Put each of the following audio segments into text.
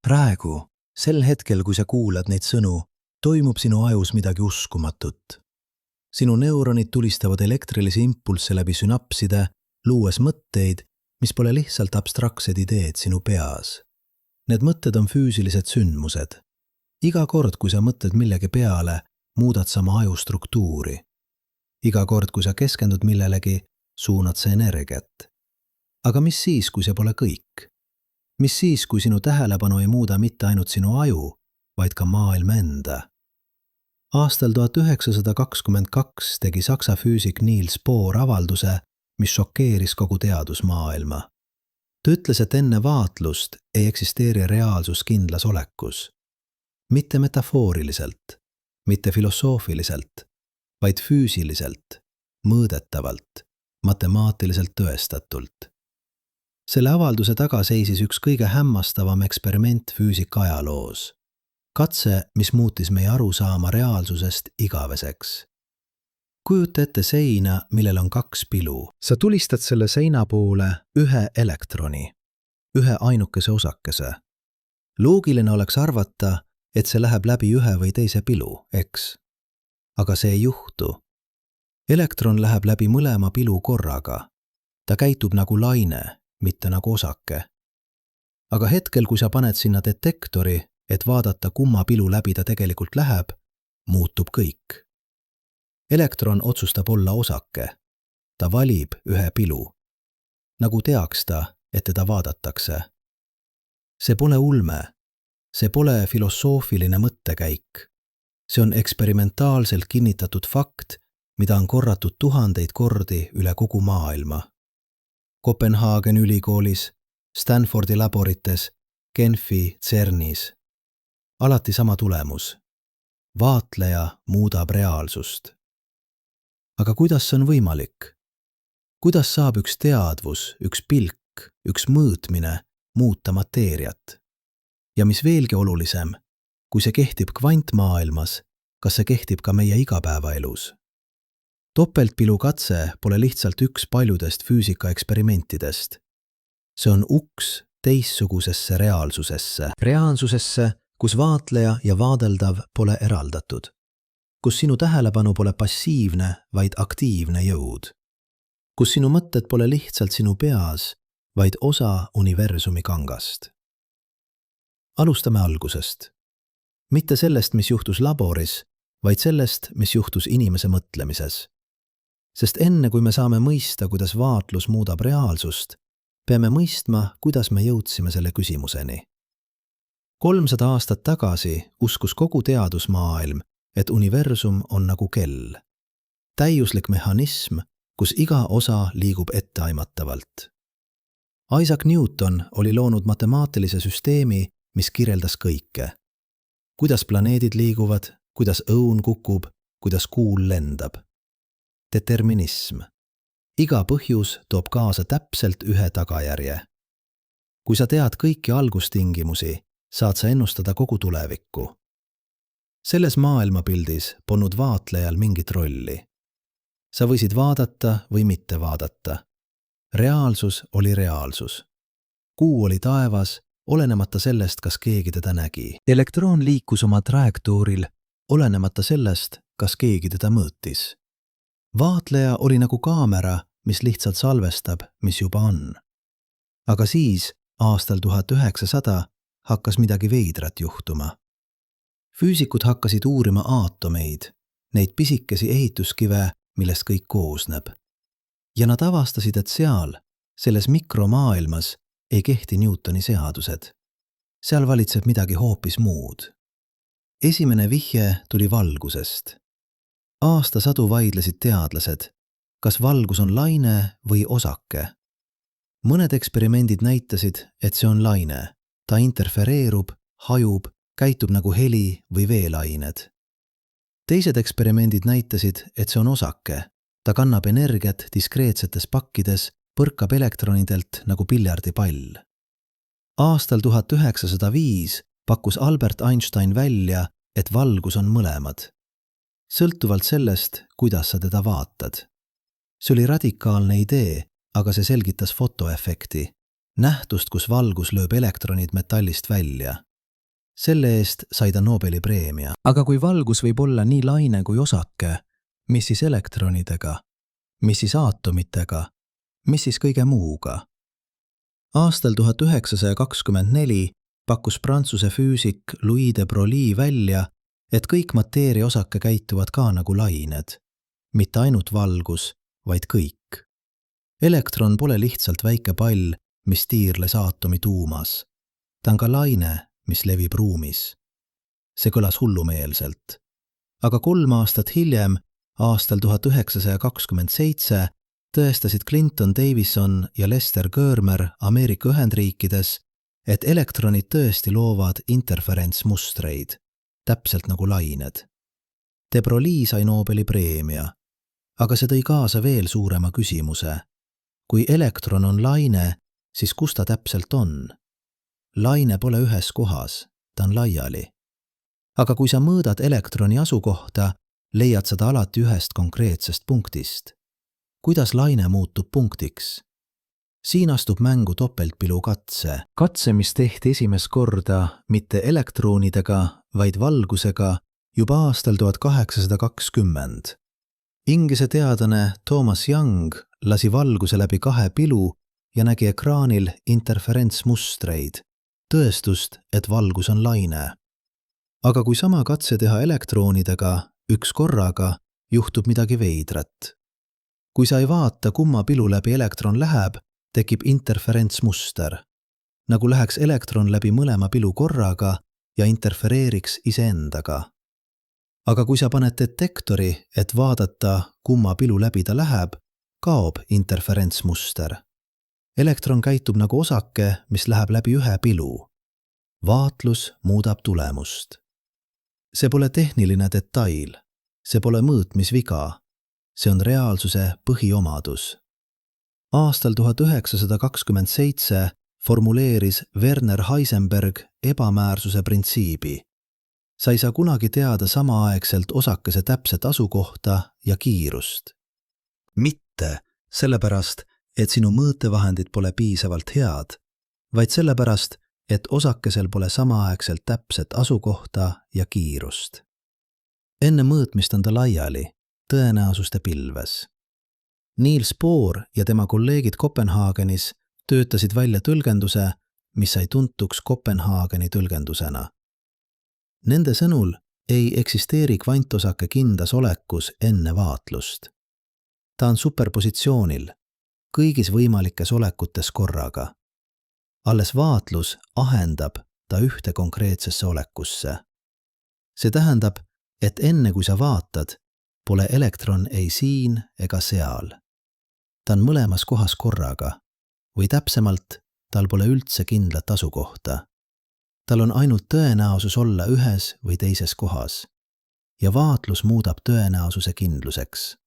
Praegu, sel hetkel, kui sa kuulad neid sõnu, toimub sinu ajus midagi uskumatut. Sinu neuronid tulistavad elektrilisi impulsse läbi sünapside, luues mõtteid, mis pole lihtsalt abstraktsed ideed sinu peas. Need mõtted on füüsilised sündmused. Iga kord, kui sa mõtled millegi peale, muudad sa oma aju struktuuri. Iga kord, kui sa keskendud millelegi, suunad sa energiat. Aga mis siis, kui see pole kõik? Mis siis, kui sinu tähelepanu ei muuda mitte ainult sinu aju, vaid ka maailma enda? Aastal 1922 tegi saksa füüsik Niels Bohr avalduse, mis šokeeris kogu teadusmaailma. Ta ütles, et enne vaatlust ei eksisteeri reaalsus kindlas olekus. Mitte metafooriliselt, mitte filosoofiliselt, vaid füüsiliselt, mõõdetavalt, matemaatiliselt tõestatult. Selle avalduse taga seisis üks kõige hämmastavam eksperiment füüsika ajaloos. Katse, mis muutis meie arusaama reaalsusest igaveseks. Kujuta ette seina, millel on 2 pilu. Sa tulistad selle seina poole ühe elektroni, ühe ainukese osakese. Loogiline oleks arvata, et see läheb läbi ühe või teise pilu, eks? Aga see ei juhtu. Elektron läheb läbi mõlema pilu korraga. Ta käitub nagu laine, mitte nagu osake. Aga hetkel, kui sa paned sinna detektori, et vaadata, kumma pilu läbi ta tegelikult läheb, muutub kõik. Elektron otsustab olla osake. Ta valib ühe pilu. Nagu teaks ta, et teda vaadatakse. See pole ulme. See pole filosoofiline mõttekäik. See on eksperimentaalselt kinnitatud fakt, mida on korratud 1000 kordi üle kogu maailma. Kopenhaageni ülikoolis, Stanfordi laborites, Genfi CERNis. Alati sama tulemus. Vaatleja muudab reaalsust. Aga kuidas see on võimalik? Kuidas saab üks teadvus, üks pilk, üks mõõtmine muuta mateeriat? Ja mis veelgi olulisem, kui see kehtib kvantmaailmas, kas see kehtib ka meie igapäevaelus? Topeltpilu katse pole lihtsalt üks paljudest füüsikaeksperimentidest. See on uks teissugusesse reaalsusesse. Reaalsusesse, kus vaatleja ja vaadeldav pole eraldatud. Kus sinu tähelepanu pole passiivne, vaid aktiivne jõud. Kus sinu mõtted pole lihtsalt sinu peas, vaid osa universumi kangast. Alustame algusest. Mitte sellest, mis juhtus laboris, vaid sellest, mis juhtus inimese mõtlemises. Sest enne, kui me saame mõista, kuidas vaatlus muudab reaalsust, peame mõistma, kuidas me jõudsime selle küsimuseni. 300 aastat tagasi uskus kogu teadusmaailm, et universum on nagu kell. Täiuslik mehhanism, kus iga osa liigub etteaimatavalt. Isaac Newton oli loonud matemaatilise süsteemi, mis kirjeldas kõike. Kuidas planeedid liiguvad, kuidas õun kukub, kuidas kuul lendab. Determinism. Iga põhjus toob kaasa täpselt ühe tagajärje. Kui sa tead kõiki algustingimusi, saad sa ennustada kogu tulevikku. Selles maailmapildis polnud vaatlejal mingit rolli. Sa võisid vaadata või mitte vaadata. Reaalsus oli reaalsus. Kuu oli taevas, olenemata sellest, kas keegi teda nägi. Elektron liikus oma trajektooril, olenemata sellest, kas keegi teda mõõtis. Vaatleja oli nagu kaamera, mis lihtsalt salvestab, mis juba on. Aga siis, aastal 1900, hakkas midagi veidrat juhtuma. Füüsikud hakkasid uurima aatomeid, neid pisikesi ehituskive, millest kõik koosneb. Ja nad avastasid, et seal, selles mikromaailmas, ei kehti Newtoni seadused. Seal valitseb midagi hoopis muud. Esimene vihje tuli valgusest. Aastasadu vaidlesid teadlased, kas valgus on laine või osake. Mõned eksperimendid näitasid, et see on laine. Ta interfereerub, hajub, käitub nagu heli või veelained. Teised eksperimendid näitasid, et see on osake. Ta kannab energiat diskreetsetes pakkides, põrkab elektronidelt nagu piljardipall. Aastal 1905 pakkus Albert Einstein välja, et valgus on mõlemad. Sõltuvalt sellest, kuidas sa teda vaatad. See oli radikaalne idee, aga see selgitas fotoefekti. Nähtust, kus valgus lööb elektronid metallist välja. selle eest sai ta Nobeli preemia. Aga kui valgus võib olla nii laine kui osake, mis siis elektronidega, mis siis aatomitega, mis siis kõige muuga? Aastal 1924 pakkus Prantsuse füüsik Louis de Broglie välja, et kõik mateeria osake käituvad ka nagu lained. Mitte ainult valgus, vaid kõik. Elektron pole lihtsalt väike pall, mis tiirles aatomi tuumas. Ta on ka laine, mis levib ruumis. See kõlas hullumeelselt. Aga 3 aastat hiljem, aastal 1927, tõestasid Clinton Davison ja Lester Germer Ameerika Ühendriikides, et elektronid tõesti loovad interferentsmustreid, täpselt nagu lained. De Broglie sai Nobeli preemia, aga see tõi kaasa veel suurema küsimuse. Kui elektron on laine, siis kus ta täpselt on? Laine pole ühes kohas, ta on laiali. Aga kui sa mõõdad elektroni asukohta, leiad seda alati ühest konkreetsest punktist. Kuidas laine muutub punktiks? Siin astub mängu topeltpilu katse. Katse, mis tehti esimest korda mitte elektronidega, vaid valgusega juba aastal 1820. Inglise teadlane Thomas Young lasi valguse läbi 2 pilu ja nägi ekraanil interferentsmustreid, tõestust, et valgus on laine. Aga kui sama katse teha elektronidega üks korraga, juhtub midagi veidrat. Kui sa ei vaata, kumma pilu läbi elektron läheb, tekib interferentsmuster, nagu läheks elektron läbi mõlema pilu korraga ja interfereeriks iseendaga. Aga kui sa paned detektori, et vaadata, kumma pilu läbi ta läheb, kaob interferentsmuster. Elektron käitub nagu osake, mis läheb läbi ühe pilu. Vaatlus muudab tulemust. See pole tehniline detail, see pole mõõtmisviga, see on reaalsuse põhiomadus. Aastal 1927 formuleeris Werner Heisenberg ebamäärsuse printsiibi. Sa ei saa kunagi teada samaaegselt osakese täpset asukohta ja kiirust. Mitte sellepärast, et sinu mõõtevahendid pole piisavalt head, vaid sellepärast, et osakesel pole samaaegselt täpset asukohta ja kiirust. Enne mõõtmist on ta laiali, tõenäosuste pilves. Niels Bohr ja tema kolleegid Kopenhaagenis töötasid välja tõlgenduse, mis sai tuntuks Kopenhaageni tõlgendusena. Nende sõnul ei eksisteeri kvantosake kindas olekus enne vaatlust. Ta on superpositsioonil, kõigis võimalikes olekutes korraga. Alles vaatlus ahendab ta ühte konkreetsesse olekusse. See tähendab, et enne kui sa vaatad, pole elektron ei siin ega seal. Ta on mõlemas kohas korraga, või täpsemalt, tal pole üldse kindlat asukohta. Tal on ainult tõenäosus olla ühes või teises kohas, ja vaatlus muudab tõenäosuse kindluseks.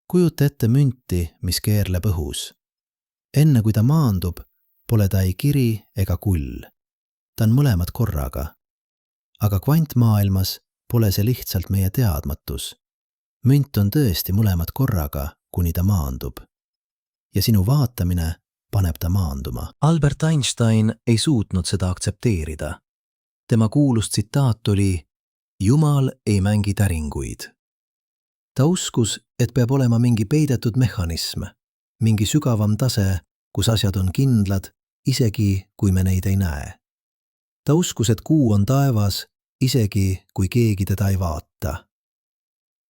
Kujuta ette münti, mis keerleb õhus. Enne kui ta maandub, pole ta ei kiri ega kull. Ta on mõlemad korraga. Aga kvantmaailmas pole see lihtsalt meie teadmatus. Münt on tõesti mõlemad korraga, kuni ta maandub. Ja sinu vaatamine paneb ta maanduma. Albert Einstein ei suutnud seda aktsepteerida. Tema kuulus tsitaat oli: Jumal ei mängi täringuid. Ta uskus, et peab olema mingi peidetud mehhanism, mingi sügavam tase, kus asjad on kindlad, isegi kui me neid ei näe. Ta uskus, et kuu on taevas, isegi kui keegi teda ei vaata.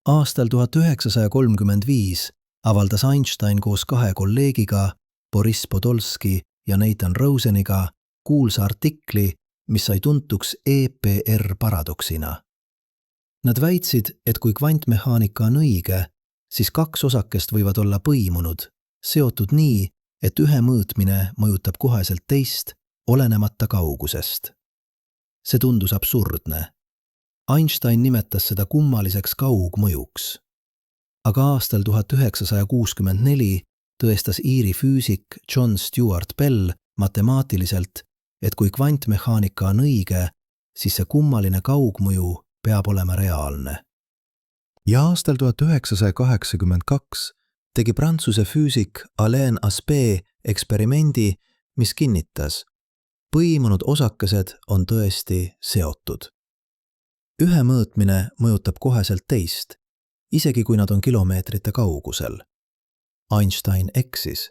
Aastal 1935 avaldas Einstein koos 2 kolleegiga, Boris Podolski ja Nathan Roseniga, kuulsa artikli, mis sai tuntuks EPR paradoksina. Nad väitsid, et kui kvantmehaanika on õige, siis 2 osakest võivad olla põimunud, seotud nii, et ühe mõõtmine mõjutab koheselt teist, olenemata kaugusest. See tundus absurdne. Einstein nimetas seda kummaliseks kaugmõjuks. Aga aastal 1964 tõestas Iiri füüsik John Stuart Bell matemaatiliselt, et kui kvantmehaanika on õige, siis see kummaline kaugmõju peab olema reaalne. Ja aastal 1982 tegi Prantsuse füüsik Alain Aspect eksperimendi, mis kinnitas, põimunud osakesed on tõesti seotud. Ühe mõõtmine mõjutab koheselt teist, isegi kui nad on kilomeetrite kaugusel. Einstein eksis.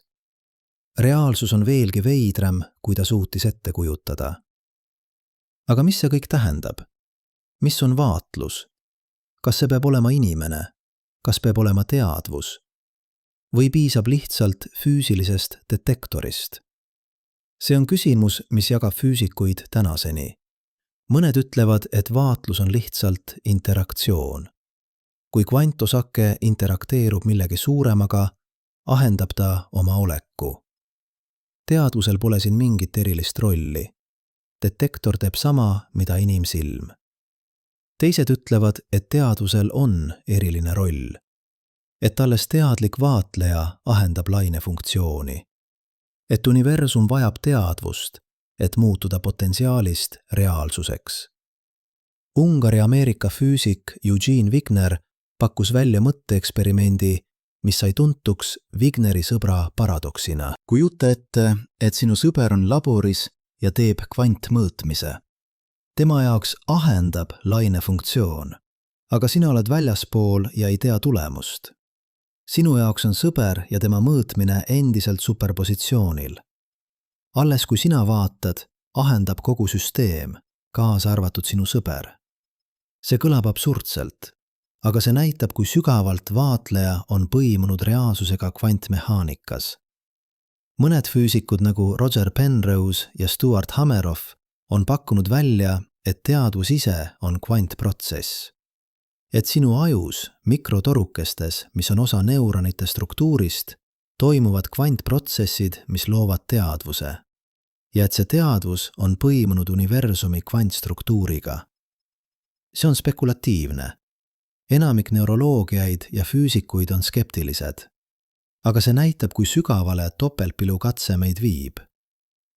Reaalsus on veelgi veidram, kui ta suutis ette kujutada. Aga mis see kõik tähendab? Mis on vaatlus? Kas see peab olema inimene? Kas peab olema teadvus? Või piisab lihtsalt füüsilisest detektorist? See on küsimus, mis jagab füüsikuid tänaseni. Mõned ütlevad, et vaatlus on lihtsalt interaktsioon. Kui kvantosake interakteerub millegi suuremaga, ahendab ta oma oleku. Teadvusel pole siin mingit erilist rolli. Detektor teeb sama, mida inimsilm. Teised ütlevad, et teadvusel on eriline roll. Et alles teadlik vaatleja ahendab lainefunktsiooni. Et universum vajab teadvust, et muutuda potentsiaalist reaalsuseks. Ungari-Ameerika füüsik Eugene Wigner pakkus välja mõtteeksperimendi, mis sai tuntuks Wigneri sõbra paradoksina. Kujuta ette, et sinu sõber on laboris ja teeb kvantmõõtmise. Tema jaoks ahendab lainefunktsioon, aga sina oled väljaspool ja ei tea tulemust. Sinu jaoks on sõber ja tema mõõtmine endiselt superpositsioonil. Alles kui sina vaatad, ahendab kogu süsteem, kaasa arvatud sinu sõber. See kõlab absurdselt, aga see näitab, kui sügavalt vaatleja on põimunud reaalsusega kvantmehaanikas. Mõned füüsikud nagu Roger Penrose ja Stuart Hameroff on pakkunud välja, et teadvus ise on kvantprotsess. Et sinu ajus, mikrotorukestes, mis on osa neuronite struktuurist, toimuvad kvantprotsessid, mis loovad teadvuse. Ja et see teadvus on põimunud universumi kvantstruktuuriga. See on spekulatiivne. Enamik neuroloogiaid ja füüsikuid on skeptilised. Aga see näitab, kui sügavale topeltpilukatse meid viib.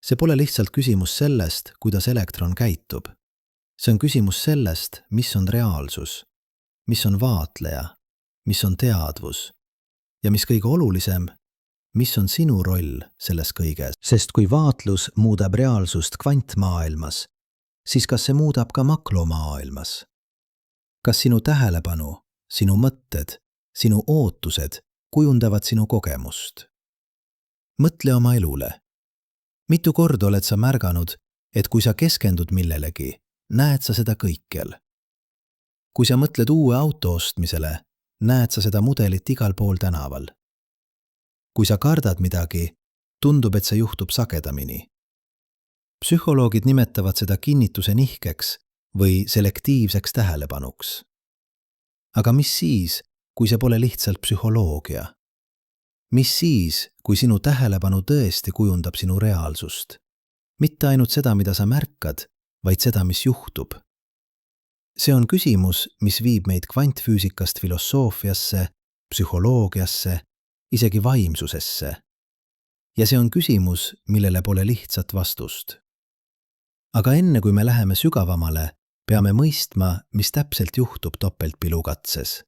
See pole lihtsalt küsimus sellest, kuidas elektron käitub. See on küsimus sellest, mis on reaalsus, mis on vaatleja, mis on teadvus ja mis kõige olulisem, mis on sinu roll selles kõiges. Sest kui vaatlus muudab reaalsust kvantmaailmas, siis kas see muudab ka makromaailmas? Kas sinu tähelepanu, sinu mõtted, sinu ootused kujundavad sinu kogemust? Mõtle oma elule. Mitu korda oled sa märganud, et kui sa keskendud millelegi, näed sa seda kõikjal? Kui sa mõtled uue auto ostmisele, näed sa seda mudelit igal pool tänaval. Kui sa kardad midagi, tundub, et see juhtub sagedamini. Psühholoogid nimetavad seda kinnituse nihkeks või selektiivseks tähelepanuks. Aga mis siis, kui see pole lihtsalt psühholoogia? Mis siis, kui sinu tähelepanu tõesti kujundab sinu reaalsust? Mitte ainult seda, mida sa märkad, vaid seda, mis juhtub. See on küsimus, mis viib meid kvantfüüsikast filosoofiasse, psühholoogiasse, isegi vaimsusesse. Ja see on küsimus, millele pole lihtsat vastust. Aga enne kui me läheme sügavamale, peame mõistma, mis täpselt juhtub topeltpilukatses.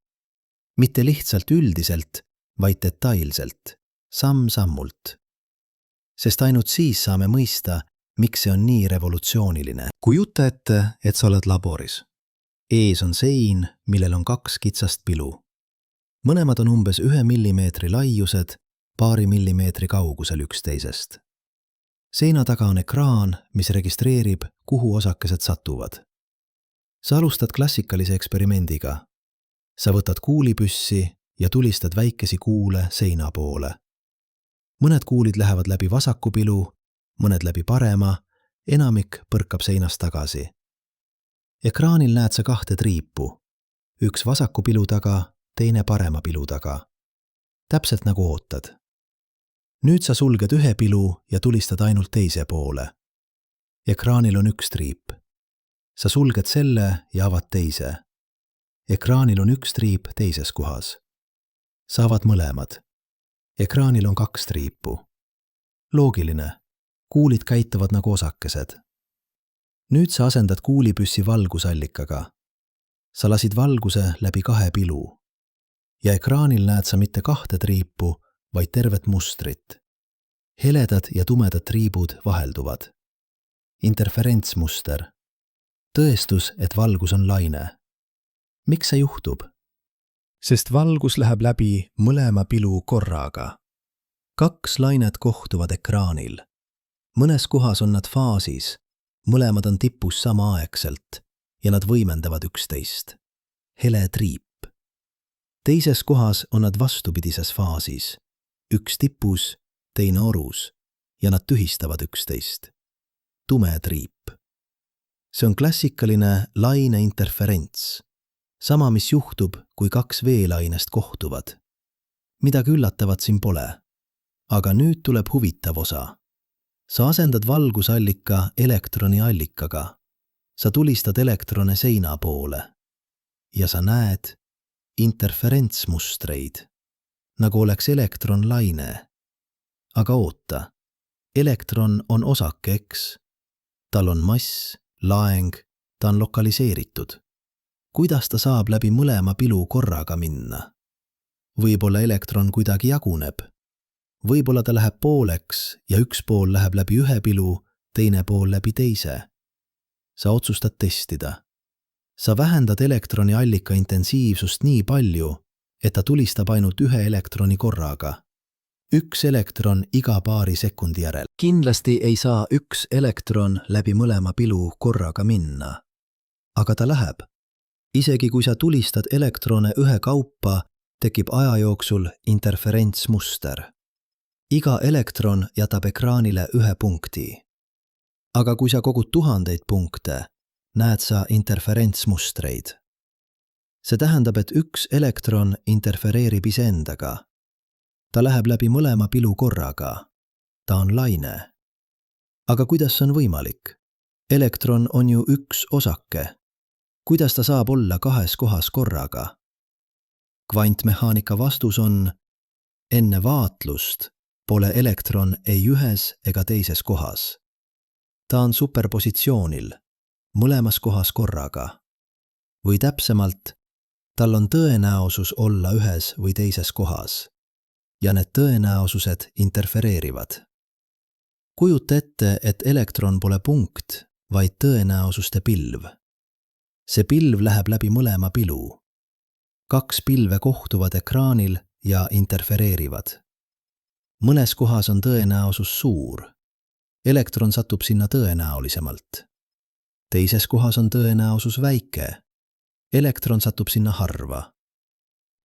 Mitte lihtsalt üldiselt, vaid detailselt, samm-sammult. Sest ainult siis saame mõista, miks see on nii revolutsiooniline. Kujuta ette, et sa oled laboris. Ees on sein, millel on 2 kitsast pilu. Mõlemad on umbes 1 millimeetri laiused, paari millimeetri kaugusel üksteisest. Seina taga on ekraan, mis registreerib, kuhu osakesed satuvad. Sa alustad klassikalise eksperimendiga. Sa võtad kuulipüssi ja tulistad väikesi kuule seina poole. Mõned kuulid lähevad läbi vasaku pilu, mõned läbi parema, enamik põrkab seinast tagasi. Ekraanil näed sa 2 triipu, üks vasaku pilu taga, teine parema pilu taga. Täpselt nagu ootad. Nüüd sa sulged ühe pilu ja tulistad ainult teise poole. Ekraanil on 1 triip. Sa sulged selle ja avad teise. Ekraanil on 1 triip teises kohas. Sa avad mõlemad. Ekraanil on 2 triipu. Loogiline. Kuulid käituvad nagu osakesed. Nüüd sa asendad kuulipüssi valgusallikaga. Sa lasid valguse läbi 2 pilu. Ja ekraanil näed sa mitte 2 triipu, vaid tervet mustrit. Heledad ja tumedad triibud vahelduvad. interferentsmuster. Tõestus, et valgus on laine. Miks see juhtub? Sest valgus läheb läbi mõlema pilu korraga. 2 lainet kohtuvad ekraanil. Mõnes kohas on nad faasis, mõlemad on tipus samaaegselt ja nad võimendavad üksteist. Hele triip. Teises kohas on nad vastupidises faasis. Üks tipus, teine orus ja nad tühistavad üksteist. Tume triip. See on klassikaline laine interferents. Sama, mis juhtub, kui 2 veelainest kohtuvad. Midagi üllatavat siin pole. Aga nüüd tuleb huvitav osa. Sa asendad valgusallika elektroni allikaga. Sa tulistad elektrone seina poole. Ja sa näed interferentsmustreid, nagu oleks elektron laine. Aga oota, elektron on osake, eks? Tal on mass, laeng, ta on lokaliseeritud. Kuidas ta saab läbi mõlema pilu korraga minna? Võib-olla elektron kuidagi jaguneb. Võib-olla ta läheb pooleks ja üks pool läheb läbi ühe pilu, teine pool läbi teise. Sa otsustad testida. Sa vähendad elektroni allika intensiivsust nii palju, et ta tulistab ainult ühe elektroni korraga. Üks elektron iga paari sekundi järel. Kindlasti ei saa üks elektron läbi mõlema pilu korraga minna. Aga ta läheb. Isegi kui sa tulistad elektrone ühe kaupa, tekib aja jooksul interferentsmuster. Iga elektron jätab ekraanile ühe punkti. Aga kui sa kogud 1000 punkte, näed sa interferentsmustreid. See tähendab, et üks elektron interfereerib iseendaga. Ta läheb läbi mõlema pilu korraga. Ta on laine. Aga kuidas see on võimalik? Elektron on ju üks osake. Kuidas ta saab olla 2 kohas korraga? Kvantmehaanika vastus on, enne vaatlust pole elektron ei ühes ega teises kohas. Ta on superpositsioonil, mõlemas kohas korraga. Või täpsemalt, tal on tõenäosus olla ühes või teises kohas. Ja need tõenäosused interfereerivad. Kujuta ette, et elektron pole punkt, vaid tõenäosuste pilv. See pilv läheb läbi mõlema pilu. 2 pilve kohtuvad ekraanil ja interfereerivad. Mõnes kohas on tõenäosus suur. Elektron satub sinna tõenäolisemalt. Teises kohas on tõenäosus väike. Elektron satub sinna harva.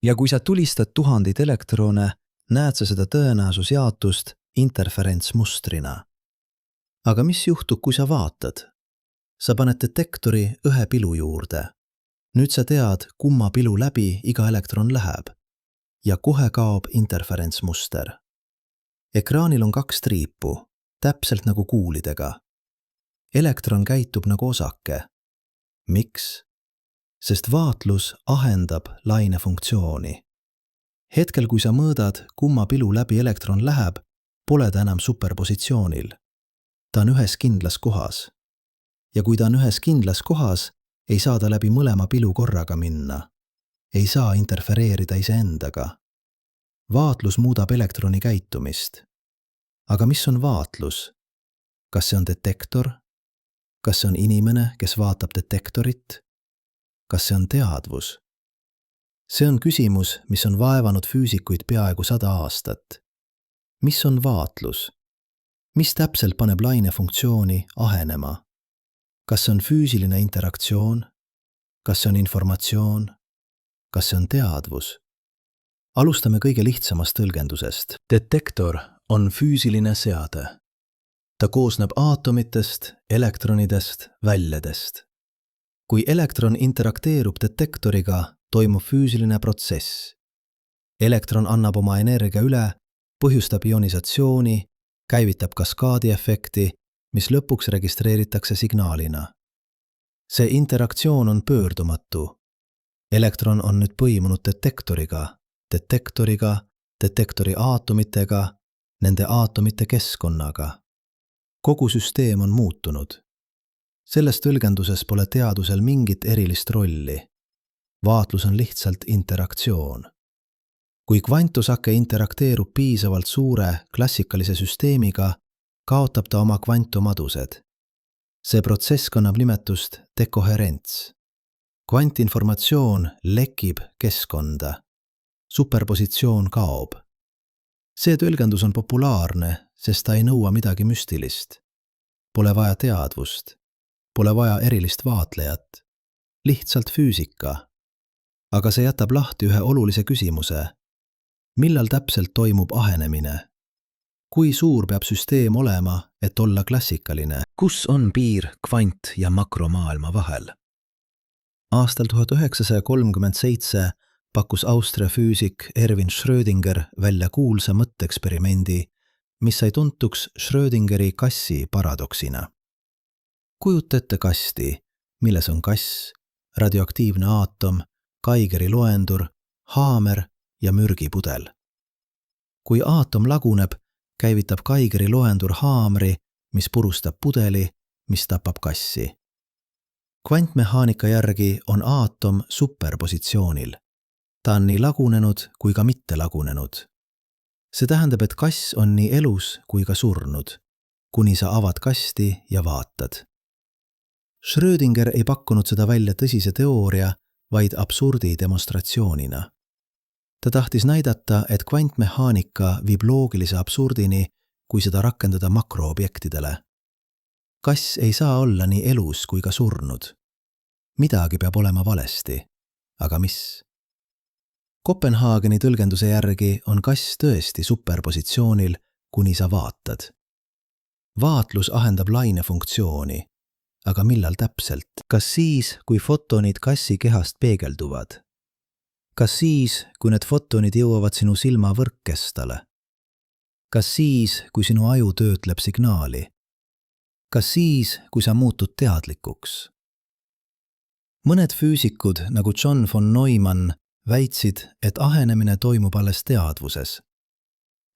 Ja kui sa tulistad 1000 elektrone, näed sa seda tõenäosusjaotust interferentsmustrina. Aga mis juhtub, kui sa vaatad? Sa paned detektori ühe pilu juurde. Nüüd sa tead, kumma pilu läbi iga elektron läheb. Ja kohe kaob interferentsmuster. Ekraanil on 2 triipu, täpselt nagu kuulidega. Elektron käitub nagu osake. Miks? Sest vaatlus ahendab laine funktsiooni. Hetkel, kui sa mõõdad, kumma pilu läbi elektron läheb, pole ta enam superpositsioonil. Ta on ühes kindlas kohas. Ja kui ta on ühes kindlas kohas, ei saa ta läbi mõlema pilu korraga minna. Ei saa interfereerida iseendaga. Vaatlus muudab elektroni käitumist. Aga mis on vaatlus? Kas see on detektor? Kas see on inimene, kes vaatab detektorit? Kas see on teadvus? See on küsimus, mis on vaevanud füüsikuid peaaegu 100 aastat. Mis on vaatlus? Mis täpselt paneb laine funktsiooni ahenema? Kas see on füüsiline interaktsioon? Kas see on informatsioon? Kas see on teadvus? Alustame kõige lihtsamast tõlgendusest. Detektor on füüsiline seade. Ta koosneb aatomitest, elektronidest, väljadest. Kui elektron interakteerub detektoriga, toimub füüsiline protsess. Elektron annab oma energia üle, põhjustab ionisatsiooni, käivitab kaskaadiefekti, mis lõpuks registreeritakse signaalina. See interaktsioon on pöördumatu. Elektron on nüüd põimunud detektoriga, detektori aatomitega, nende aatomite keskkonnaga. Kogu süsteem on muutunud. Selles tõlgenduses pole teadusel mingit erilist rolli. Vaatlus on lihtsalt interaktsioon. Kui kvantusake interakteerub piisavalt suure klassikalise süsteemiga, kaotab ta oma kvantumadused. See protsess kannab nimetust dekoherents. Kvantinformatsioon lekib keskkonda. Superpositsioon kaob. See tõlgendus on populaarne, sest ta ei nõua midagi müstilist. Pole vaja teadvust, pole vaja erilist vaatlejat, lihtsalt füüsika. Aga see jätab lahti ühe olulise küsimuse. Millal täpselt toimub ahenemine? Kui suur peab süsteem olema, et olla klassikaline? Kus on piir kvant- ja makromaailma vahel? Aastal 1937 pakkus Austria füüsik Erwin Schrödinger välja kuulsa mõtteeksperimendi, mis sai tuntuks Schrödingeri kassi paradoksina. Kujuta ette kasti, milles on kass, radioaktiivne aatom, Geigeri loendur, haamer ja mürgipudel. Kui aatom laguneb, käivitab Geigeri loendur haamri, mis purustab pudeli, mis tapab kassi. Kvantmehaanika järgi on aatom superpositsioonil. Ta on nii lagunenud kui ka mitte lagunenud. See tähendab, et kass on nii elus kui ka surnud, kuni sa avad kasti ja vaatad. Schrödinger ei pakkunud seda välja tõsise teooria, vaid absurdi demonstratsioonina. Ta tahtis näidata, et kvantmehaanika viib loogilise absurdini, kui seda rakendada makroobjektidele. Kass ei saa olla nii elus kui ka surnud. Midagi peab olema valesti. Aga mis? Kopenhaageni tõlgenduse järgi on kass tõesti superpositsioonil, kuni sa vaatad. Vaatlus ahendab lainefunktsiooni. Aga millal täpselt? Kas siis, kui fotonid kassi kehast peegelduvad? Kas siis, kui need fotonid jõuavad sinu silma võrkkestale? Kas siis, kui sinu aju töötleb signaali? Kas siis, kui sa muutud teadlikuks? Mõned füüsikud nagu John von Neumann väitsid, et ahenemine toimub alles teadvuses.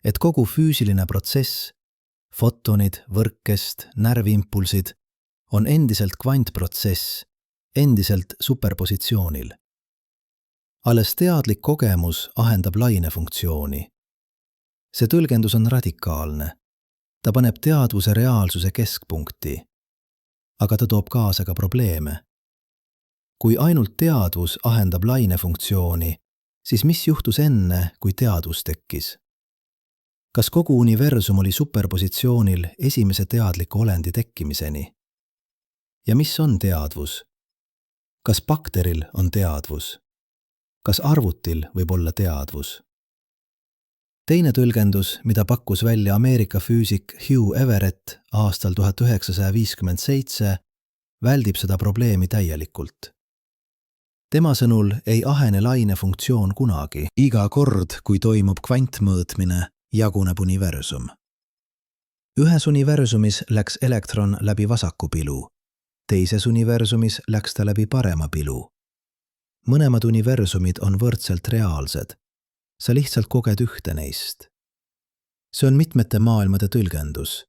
Et kogu füüsiline protsess, fotonid, võrkkest, närviimpulsid, on endiselt kvantprotsess, endiselt superpositsioonil. Alles teadlik kogemus ahendab lainefunktsiooni. See tõlgendus on radikaalne. Ta paneb teadvuse reaalsuse keskpunkti, aga ta toob kaasa ka probleeme. Kui ainult teadvus ahendab lainefunktsiooni, siis mis juhtus enne, kui teadvus tekkis? Kas kogu universum oli superpositsioonil esimese teadliku olendi tekkimiseni? Ja mis on teadvus? Kas bakteril on teadvus? Kas arvutil võib olla teadvus? Teine tõlgendus, mida pakkus välja Ameerika füüsik Hugh Everett aastal 1957, väldib seda probleemi täielikult. Tema sõnul ei ahene lainefunktsioon kunagi. Iga kord, kui toimub kvantmõõtmine, jaguneb universum. Ühes universumis läks elektron läbi vasaku pilu, teises universumis läks ta läbi parema pilu. Mõlemad universumid on võrdselt reaalsed. Sa lihtsalt koged ühte neist. See on mitmete maailmade tõlgendus.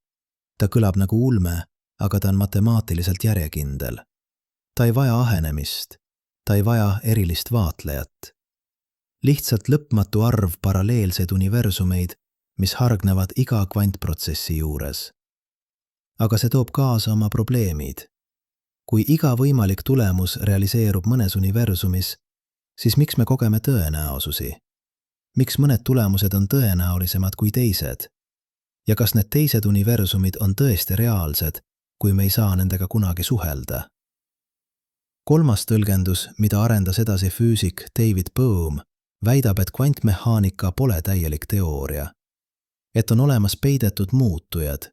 Ta kõlab nagu ulme, aga ta on matemaatiliselt järjekindel. Ta ei vaja ahenemist. Ta ei vaja erilist vaatlejat. Lihtsalt lõpmatu arv paralleelseid universumeid, mis hargnevad iga kvantprotsessi juures. Aga see toob kaasa oma probleemid. Kui iga võimalik tulemus realiseerub mõnes universumis, siis miks me kogeme tõenäosusi? Miks mõned tulemused on tõenäolisemad kui teised? Ja kas need teised universumid on tõesti reaalsed, kui me ei saa nendega kunagi suhelda? Kolmas tõlgendus, mida arendas edasi füüsik David Bohm, väidab, et kvantmehaanika pole täielik teooria. Et on olemas peidetud muutujad,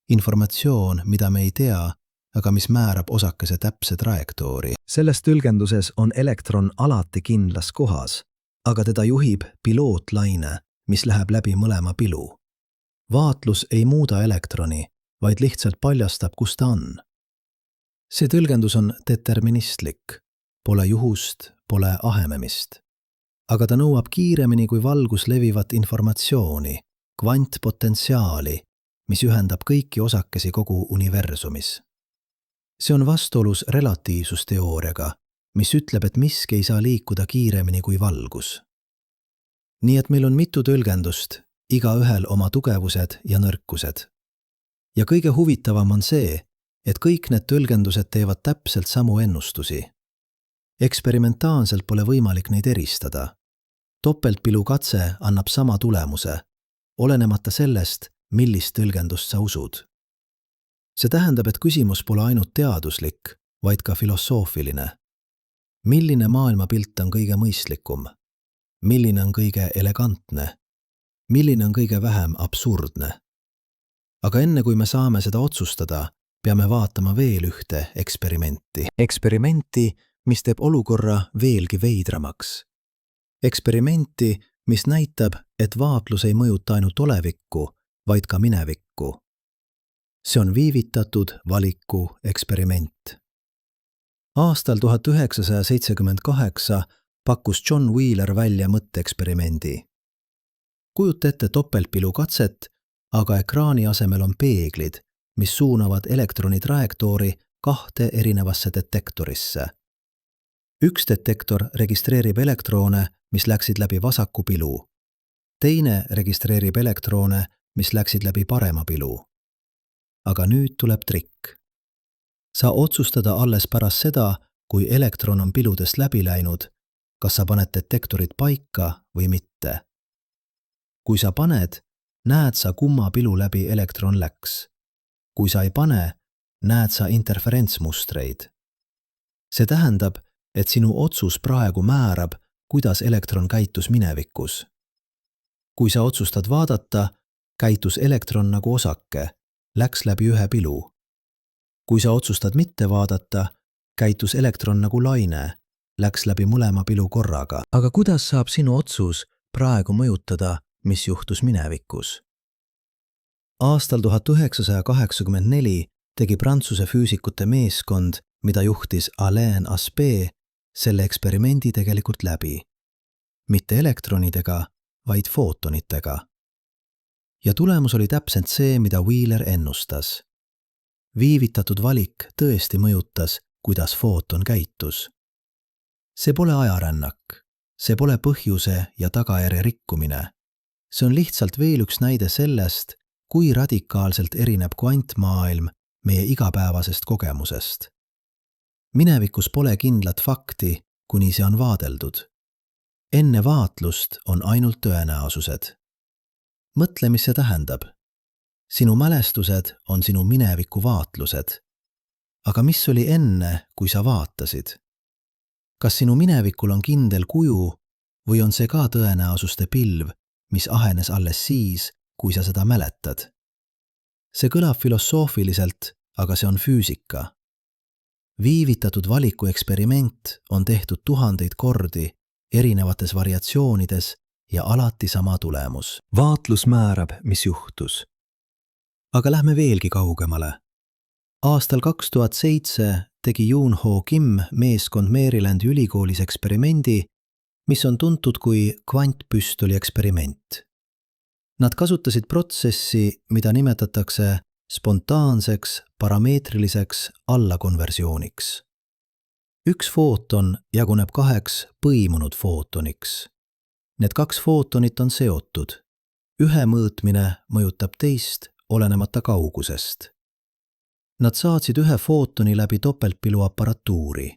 informatsioon, mida me ei tea, aga mis määrab osakese täpse trajektoori. Selles tõlgenduses on elektron alati kindlas kohas, aga teda juhib pilootlaine, mis läheb läbi mõlema pilu. Vaatlus ei muuda elektroni, vaid lihtsalt paljastab, kus ta on. See tõlgendus on deterministlik, pole juhust, pole ahenemist. Aga ta nõuab kiiremini kui valgus levivat informatsiooni, kvantpotentsiaali, mis ühendab kõiki osakesi kogu universumis. See on vastuolus relatiivsusteooriaga, mis ütleb, et miski ei saa liikuda kiiremini kui valgus. Nii et meil on mitu tõlgendust, igaühel oma tugevused ja nõrkused. Ja kõige huvitavam on see, et kõik need tõlgendused teevad täpselt samu ennustusi. Eksperimentaalselt pole võimalik neid eristada. Topeltpilukatse annab sama tulemuse, olenemata sellest, millist tõlgendust sa usud. See tähendab, et küsimus pole ainult teaduslik, vaid ka filosoofiline. Milline maailmapilt on kõige mõistlikum? Milline on kõige elegantne? Milline on kõige vähem absurdne? Aga enne kui me saame seda otsustada, peame vaatama veel ühte eksperimenti. Eksperimenti, mis teeb olukorra veelgi veidramaks. Eksperimenti, mis näitab, et vaatlus ei mõjuta ainult olevikku, vaid ka minevikku. See on viivitatud valiku eksperiment. Aastal 1978 pakkus John Wheeler välja mõtteeksperimendi. Kujuta ette topeltpilukatset, aga ekraani asemel on peeglid, mis suunavad elektroni trajektoori 2 erinevasse detektorisse. Üks detektor registreerib elektroone, mis läksid läbi vasaku pilu. Teine registreerib elektroone, mis läksid läbi parema pilu. Aga nüüd tuleb trikk. Sa otsustada alles pärast seda, kui elektron on piludest läbi läinud, kas sa paned detektorid paika või mitte. Kui sa paned, näed sa, kumma pilu läbi elektron läks. Kui sa ei pane, näed sa interferentsmustreid. See tähendab, et sinu otsus praegu määrab, kuidas elektron käitus minevikus. Kui sa otsustad vaadata, käitus elektron nagu osake, läks läbi ühe pilu. Kui sa otsustad mitte vaadata, käitus elektron nagu laine, läks läbi mõlema pilu korraga. Aga kuidas saab sinu otsus praegu mõjutada, mis juhtus minevikus? Aastal 1984 tegi Prantsuse füüsikute meeskond, mida juhtis Alain Aspect, selle eksperimendi tegelikult läbi. Mitte elektronidega, vaid footonitega. Ja tulemus oli täpselt see, mida Wheeler ennustas. Viivitatud valik tõesti mõjutas, kuidas footon käitus. See pole ajarännak, see pole põhjuse ja tagajärje rikkumine. See on lihtsalt veel üks näide sellest, kui radikaalselt erineb kvantmaailm meie igapäevasest kogemusest. Minevikus pole kindlat fakti, kuni see on vaadeldud. Enne vaatlust on ainult tõenäosused. Mõtle, mis see tähendab. Sinu mälestused on sinu mineviku vaatlused. Aga mis oli enne, kui sa vaatasid? Kas sinu minevikul on kindel kuju või on see ka tõenäosuste pilv, mis ahenes alles siis, kui sa seda mäletad? See kõlab filosoofiliselt, aga see on füüsika. Viivitatud valiku eksperiment on tehtud tuhandeid kordi erinevates variatsioonides ja alati sama tulemus. Vaatlus määrab, mis juhtus. Aga lähme veelgi kaugemale. Aastal 2007 tegi Yoon-Ho Kim meeskond Marylandi ülikoolis eksperimendi, mis on tuntud kui kvantpüstoli eksperiment. Nad kasutasid protsessi, mida nimetatakse spontaanseks parameetriliseks allakonversiooniks. Üks footon jaguneb 2 põimunud footoniks. Need 2 footonit on seotud. Ühe mõõtmine mõjutab teist olenemata kaugusest. Nad saatsid ühe footoni läbi topeltpilu aparatuuri.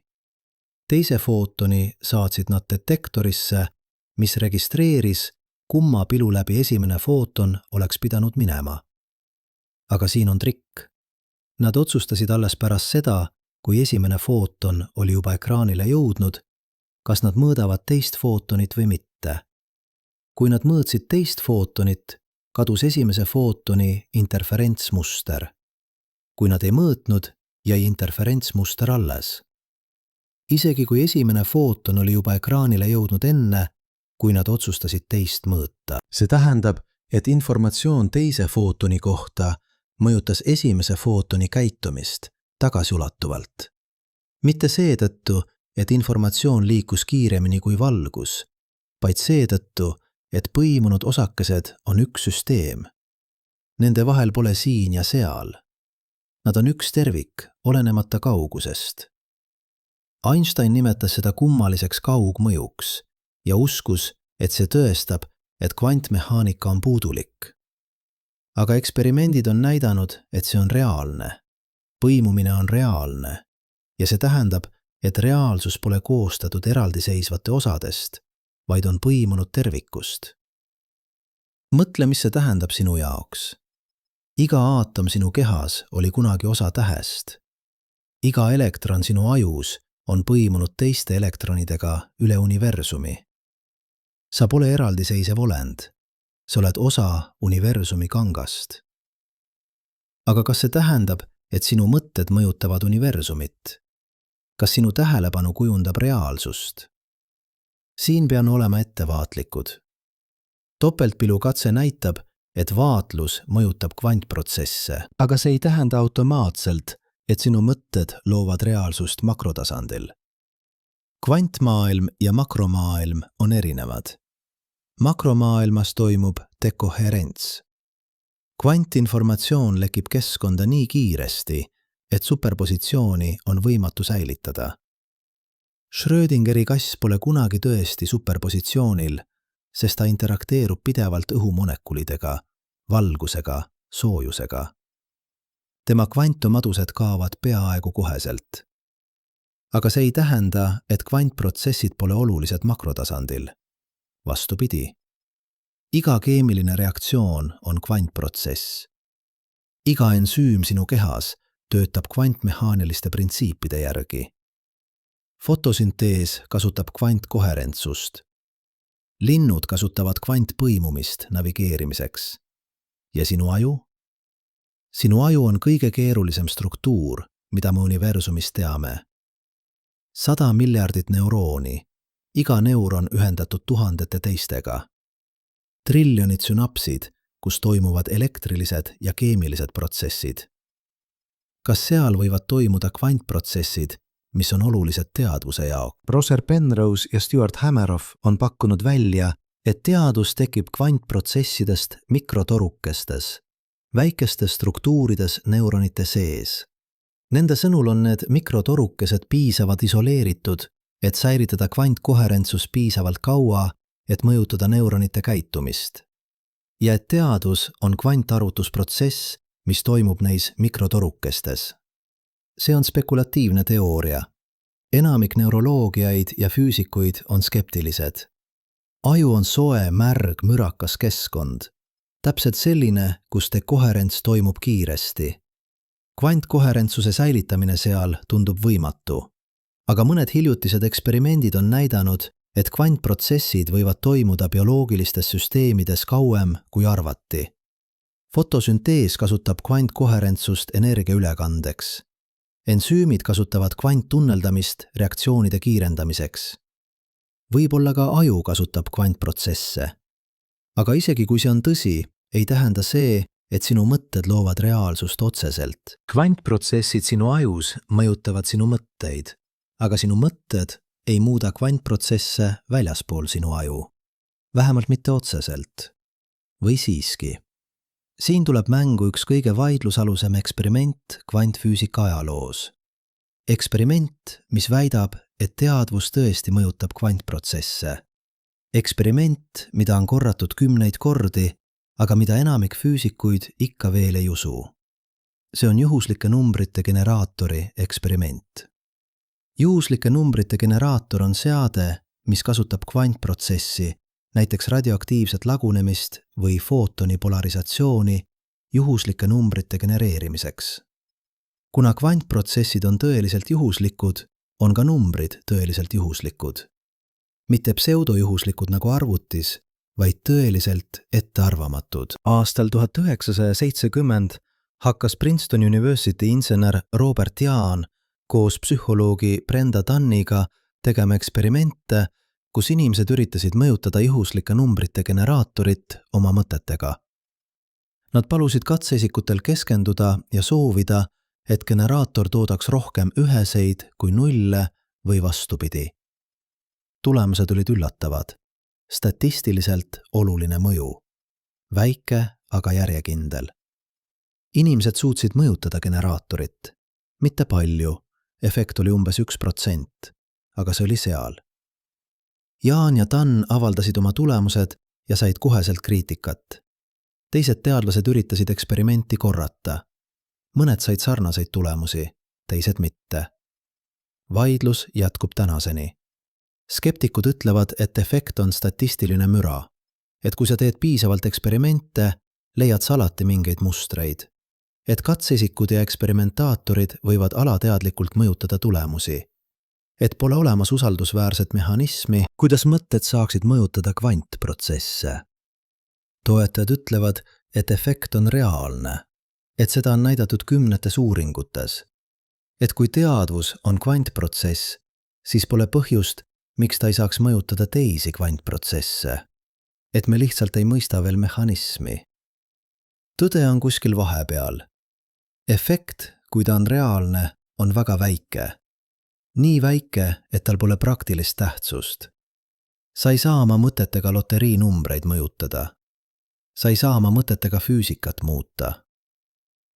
Teise footoni saatsid nad detektorisse, mis registreeris, kumma pilu läbi esimene footon oleks pidanud minema. Aga siin on trikk. Nad otsustasid alles pärast seda, kui esimene footon oli juba ekraanile jõudnud, kas nad mõõdavad teist footonit või mitte. Kui nad mõõtsid teist footonit, kadus esimese footoni interferentsmuster. Kui nad ei mõõtnud, jäi interferentsmuster alles. Isegi kui esimene footon oli juba ekraanile jõudnud enne, kui nad otsustasid teist mõõta. See tähendab, et informatsioon teise footoni kohta mõjutas esimese footoni käitumist tagasiulatuvalt. Mitte seetõttu, et informatsioon liikus kiiremini kui valgus, vaid seetõttu, et põimunud osakesed on üks süsteem. Nende vahel pole siin ja seal. Nad on üks tervik, olenemata kaugusest. Einstein nimetas seda kummaliseks kaugmõjuks ja uskus, et see tõestab, et kvantmehaanika on puudulik. Aga eksperimendid on näidanud, et see on reaalne. Põimumine on reaalne ja see tähendab, et reaalsus pole koostatud eraldiseisvate osadest, vaid on põimunud tervikust. Mõtle, mis see tähendab sinu jaoks. Iga aatom sinu kehas oli kunagi osa tähest. Iga elektron sinu ajus on põimunud teiste elektronidega üle universumi. Sa pole eraldiseisev olend. Sa oled osa universumi kangast. Aga kas see tähendab, et sinu mõtted mõjutavad universumit? Kas sinu tähelepanu kujundab reaalsust? Siin pean olema ettevaatlikud. Topeltpilu katse näitab, et vaatlus mõjutab kvantprotsesse, aga see ei tähenda automaatselt, et sinu mõtted loovad reaalsust makrotasandil. Kvantmaailm ja makromaailm on erinevad. Makromaailmas toimub dekoherents. Kvantinformatsioon lekib keskkonda nii kiiresti, et superpositsiooni on võimatu säilitada. Schrödingeri kass pole kunagi tõesti superpositsioonil, sest ta interakteerub pidevalt õhumolekulidega, valgusega, soojusega. Tema kvantomadused kaovad peaaegu koheselt. Aga see ei tähenda, et kvantprotsessid pole olulised makrotasandil. Vastupidi. Iga keemiline reaktsioon on kvantprotsess. Iga ensüüm sinu kehas töötab kvantmehaaniliste printsiipide järgi. Fotosüntees kasutab kvantkoherentsust. Linnud kasutavad kvantpõimumist navigeerimiseks. Ja sinu aju? Sinu aju on kõige keerulisem struktuur, mida me universumis teame. 100 miljardit neurooni, iga neuron ühendatud tuhandete teistega. Triljonid sünapsid, kus toimuvad elektrilised ja keemilised protsessid. Kas seal võivad toimuda kvantprotsessid, mis on olulised teadvuse jaoks? Professor Penrose ja Stuart Hameroff on pakkunud välja, et teadus tekib kvantprotsessidest mikrotorukestes, väikestes struktuurides neuronite sees. Nende sõnul on need mikrotorukesed piisavad isoleeritud, et säilitada kvantkoherentsus piisavalt kaua, et mõjutada neuronite käitumist. Ja et teadus on kvantarvutusprotsess, mis toimub neis mikrotorukestes. See on spekulatiivne teooria. Enamik neuroloogiaid ja füüsikuid on skeptilised. Aju on soe, märg, mürakas keskkond. Täpselt selline, kus dekoherents toimub kiiresti. Kvantkoherentsuse säilitamine seal tundub võimatu. Aga mõned hiljutised eksperimendid on näidanud, et kvantprotsessid võivad toimuda bioloogilistes süsteemides kauem, kui arvati. Fotosüntees kasutab kvantkoherentsust energia ülekandeks. Ensüümid kasutavad kvanttunneldamist reaktsioonide kiirendamiseks. Võib-olla ka aju kasutab kvantprotsesse. Aga isegi kui see on tõsi, ei tähenda see, et sinu mõtted loovad reaalsust otseselt. Kvantprotsessid sinu ajus mõjutavad sinu mõtteid, aga sinu mõtted ei muuda kvantprotsesse väljaspool sinu aju. Vähemalt mitte otseselt. Või siiski. Siin tuleb mängu üks kõige vaidlusalusem eksperiment kvantfüüsika ajaloos. Eksperiment, mis väidab, et teadvus tõesti mõjutab kvantprotsesse. Eksperiment, mida on korratud 10 kordi, aga mida enamik füüsikuid ikka veel ei usu. See on juhuslike numbrite generaatori eksperiment. Juhuslike numbrite generaator on seade, mis kasutab kvantprotsessi, näiteks radioaktiivset lagunemist või footoni polarisatsiooni juhuslike numbrite genereerimiseks. Kuna kvantprotsessid on tõeliselt juhuslikud, on ka numbrid tõeliselt juhuslikud. Mitte pseudojuhuslikud nagu arvutis, vaid tõeliselt ettearvamatud. Aastal 1970 hakkas Princeton University insener Robert Jahn koos psühholoogi Brenda Dunniga tegema eksperimente, kus inimesed üritasid mõjutada juhuslike numbrite generaatorit oma mõtetega. Nad palusid katseisikutel keskenduda ja soovida, et generaator toodaks rohkem üheseid kui nulle või vastupidi. Tulemused olid üllatavad. Statistiliselt oluline mõju. Väike, aga järjekindel. Inimesed suutsid mõjutada generaatorit. Mitte palju, efekt oli umbes 1%, aga see oli seal. Jahn ja Dunn avaldasid oma tulemused ja said koheselt kriitikat. Teised teadlased üritasid eksperimenti korrata. mõned said sarnaseid tulemusi, teised mitte. Vaidlus jätkub tänaseni. Skeptikud ütlevad, et efekt on statistiline müra, et kui sa teed piisavalt eksperimente, leiad sa alati mingeid mustreid, et katseisikud ja eksperimentaatorid võivad alateadlikult mõjutada tulemusi, et pole olemas usaldusväärset mehhanismi, kuidas mõtted saaksid mõjutada kvantprotsesse. Toetajad ütlevad, et efekt on reaalne, et seda on näidatud kümnetes uuringutes, et kui teadvus on kvantprotsess, siis pole põhjust, miks ta ei saaks mõjutada teisi kvantprotsesse, et me lihtsalt ei mõista veel mehhanismi. Tõde on kuskil vahepeal. Efekt, kui ta on reaalne, on väga väike. Nii väike, et tal pole praktilist tähtsust. Sa ei saa oma mõtetega loteriinumbreid mõjutada. Sa ei saa oma mõtetega füüsikat muuta.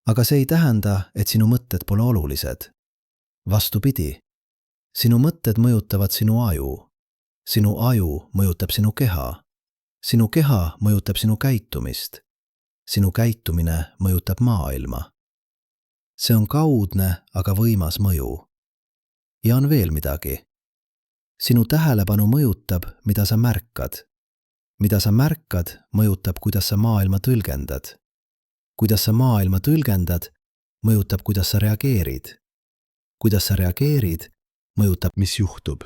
Aga see ei tähenda, et sinu mõtted pole olulised. Vastupidi, sinu mõtted mõjutavad sinu aju. Sinu aju mõjutab sinu keha. Sinu keha mõjutab sinu käitumist. Sinu käitumine mõjutab maailma. See on kaudne, aga võimas mõju. Ja on veel midagi. Sinu tähelepanu mõjutab, mida sa märkad. Mida sa märkad, mõjutab, kuidas sa maailma tõlgendad. Kuidas sa maailma tõlgendad, mõjutab, kuidas sa reageerid. Kuidas sa reageerid, mõjutab, mis juhtub.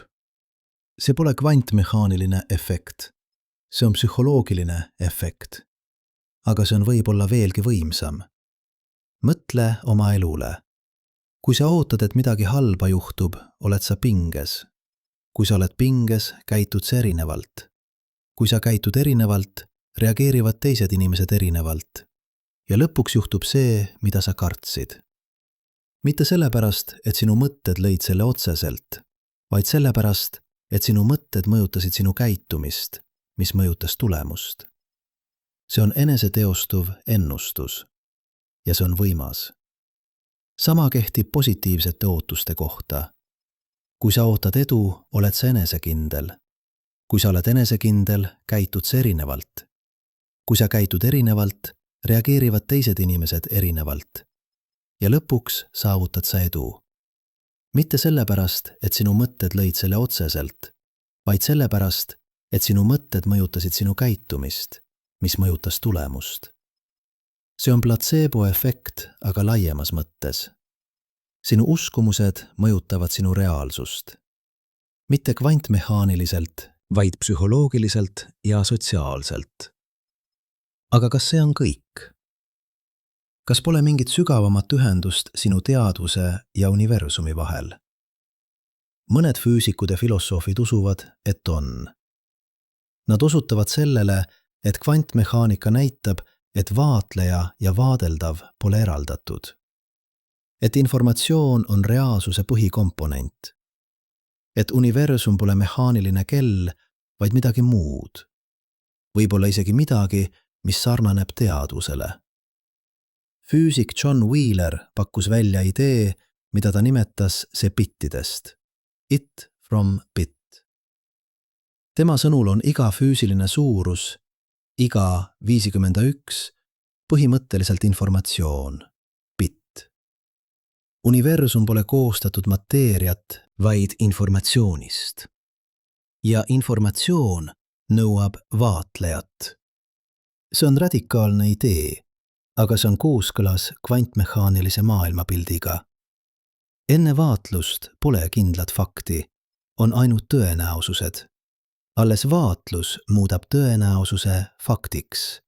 See pole kvantmehaaniline efekt. See on psühholoogiline efekt. Aga see on võib-olla veelgi võimsam. Mõtle oma elule. Kui sa ootad, et midagi halba juhtub, oled sa pinges. Kui sa oled pinges, käitud sa erinevalt. Kui sa käitud erinevalt, reageerivad teised inimesed erinevalt. Ja lõpuks juhtub see, mida sa kartsid. Mitte sellepärast, et sinu mõtted lõid selle otseselt, vaid sellepärast, et sinu mõtted mõjutasid sinu käitumist, mis mõjutas tulemust. See on eneseteostuv ennustus. Ja see on võimas. Sama kehtib positiivsete ootuste kohta. Kui sa ootad edu, oled sa enesekindel. Kui sa oled enesekindel, käitud sa erinevalt. Kui sa käitud erinevalt, reageerivad teised inimesed erinevalt. Ja lõpuks saavutad sa edu. Mitte sellepärast, et sinu mõtted lõid selle otseselt, vaid sellepärast, et sinu mõtted mõjutasid sinu käitumist, mis mõjutas tulemust. See on platseebo-efekt, aga laiemas mõttes. Sinu uskumused mõjutavad sinu reaalsust. Mitte kvantmehaaniliselt, vaid psühholoogiliselt ja sotsiaalselt. Aga kas see on kõik? Kas pole mingit sügavamat ühendust sinu teadvuse ja universumi vahel? Mõned füüsikud ja filosoofid usuvad, et on. Nad osutavad sellele, et kvantmehaanika näitab, et vaatleja ja vaadeldav pole eraldatud. Et informatsioon on reaalsuse põhikomponent. Et universum pole mehaaniline kell, vaid midagi muud. Võib-olla isegi midagi, mis sarnaneb teadvusele. Füüsik John Wheeler pakkus välja idee, mida ta nimetas sebittidest. It from bit. Tema sõnul on iga füüsiline suurus, iga 51, põhimõtteliselt informatsioon, bit. Universum pole koostatud mateeriat, vaid informatsioonist. Ja informatsioon nõuab vaatlejat. See on radikaalne idee, aga see on kooskõlas kvantmehaanilise maailmapildiga. Enne vaatlust pole kindlat fakti, on ainult tõenäosused. Alles vaatlus muudab tõenäosuse faktiks.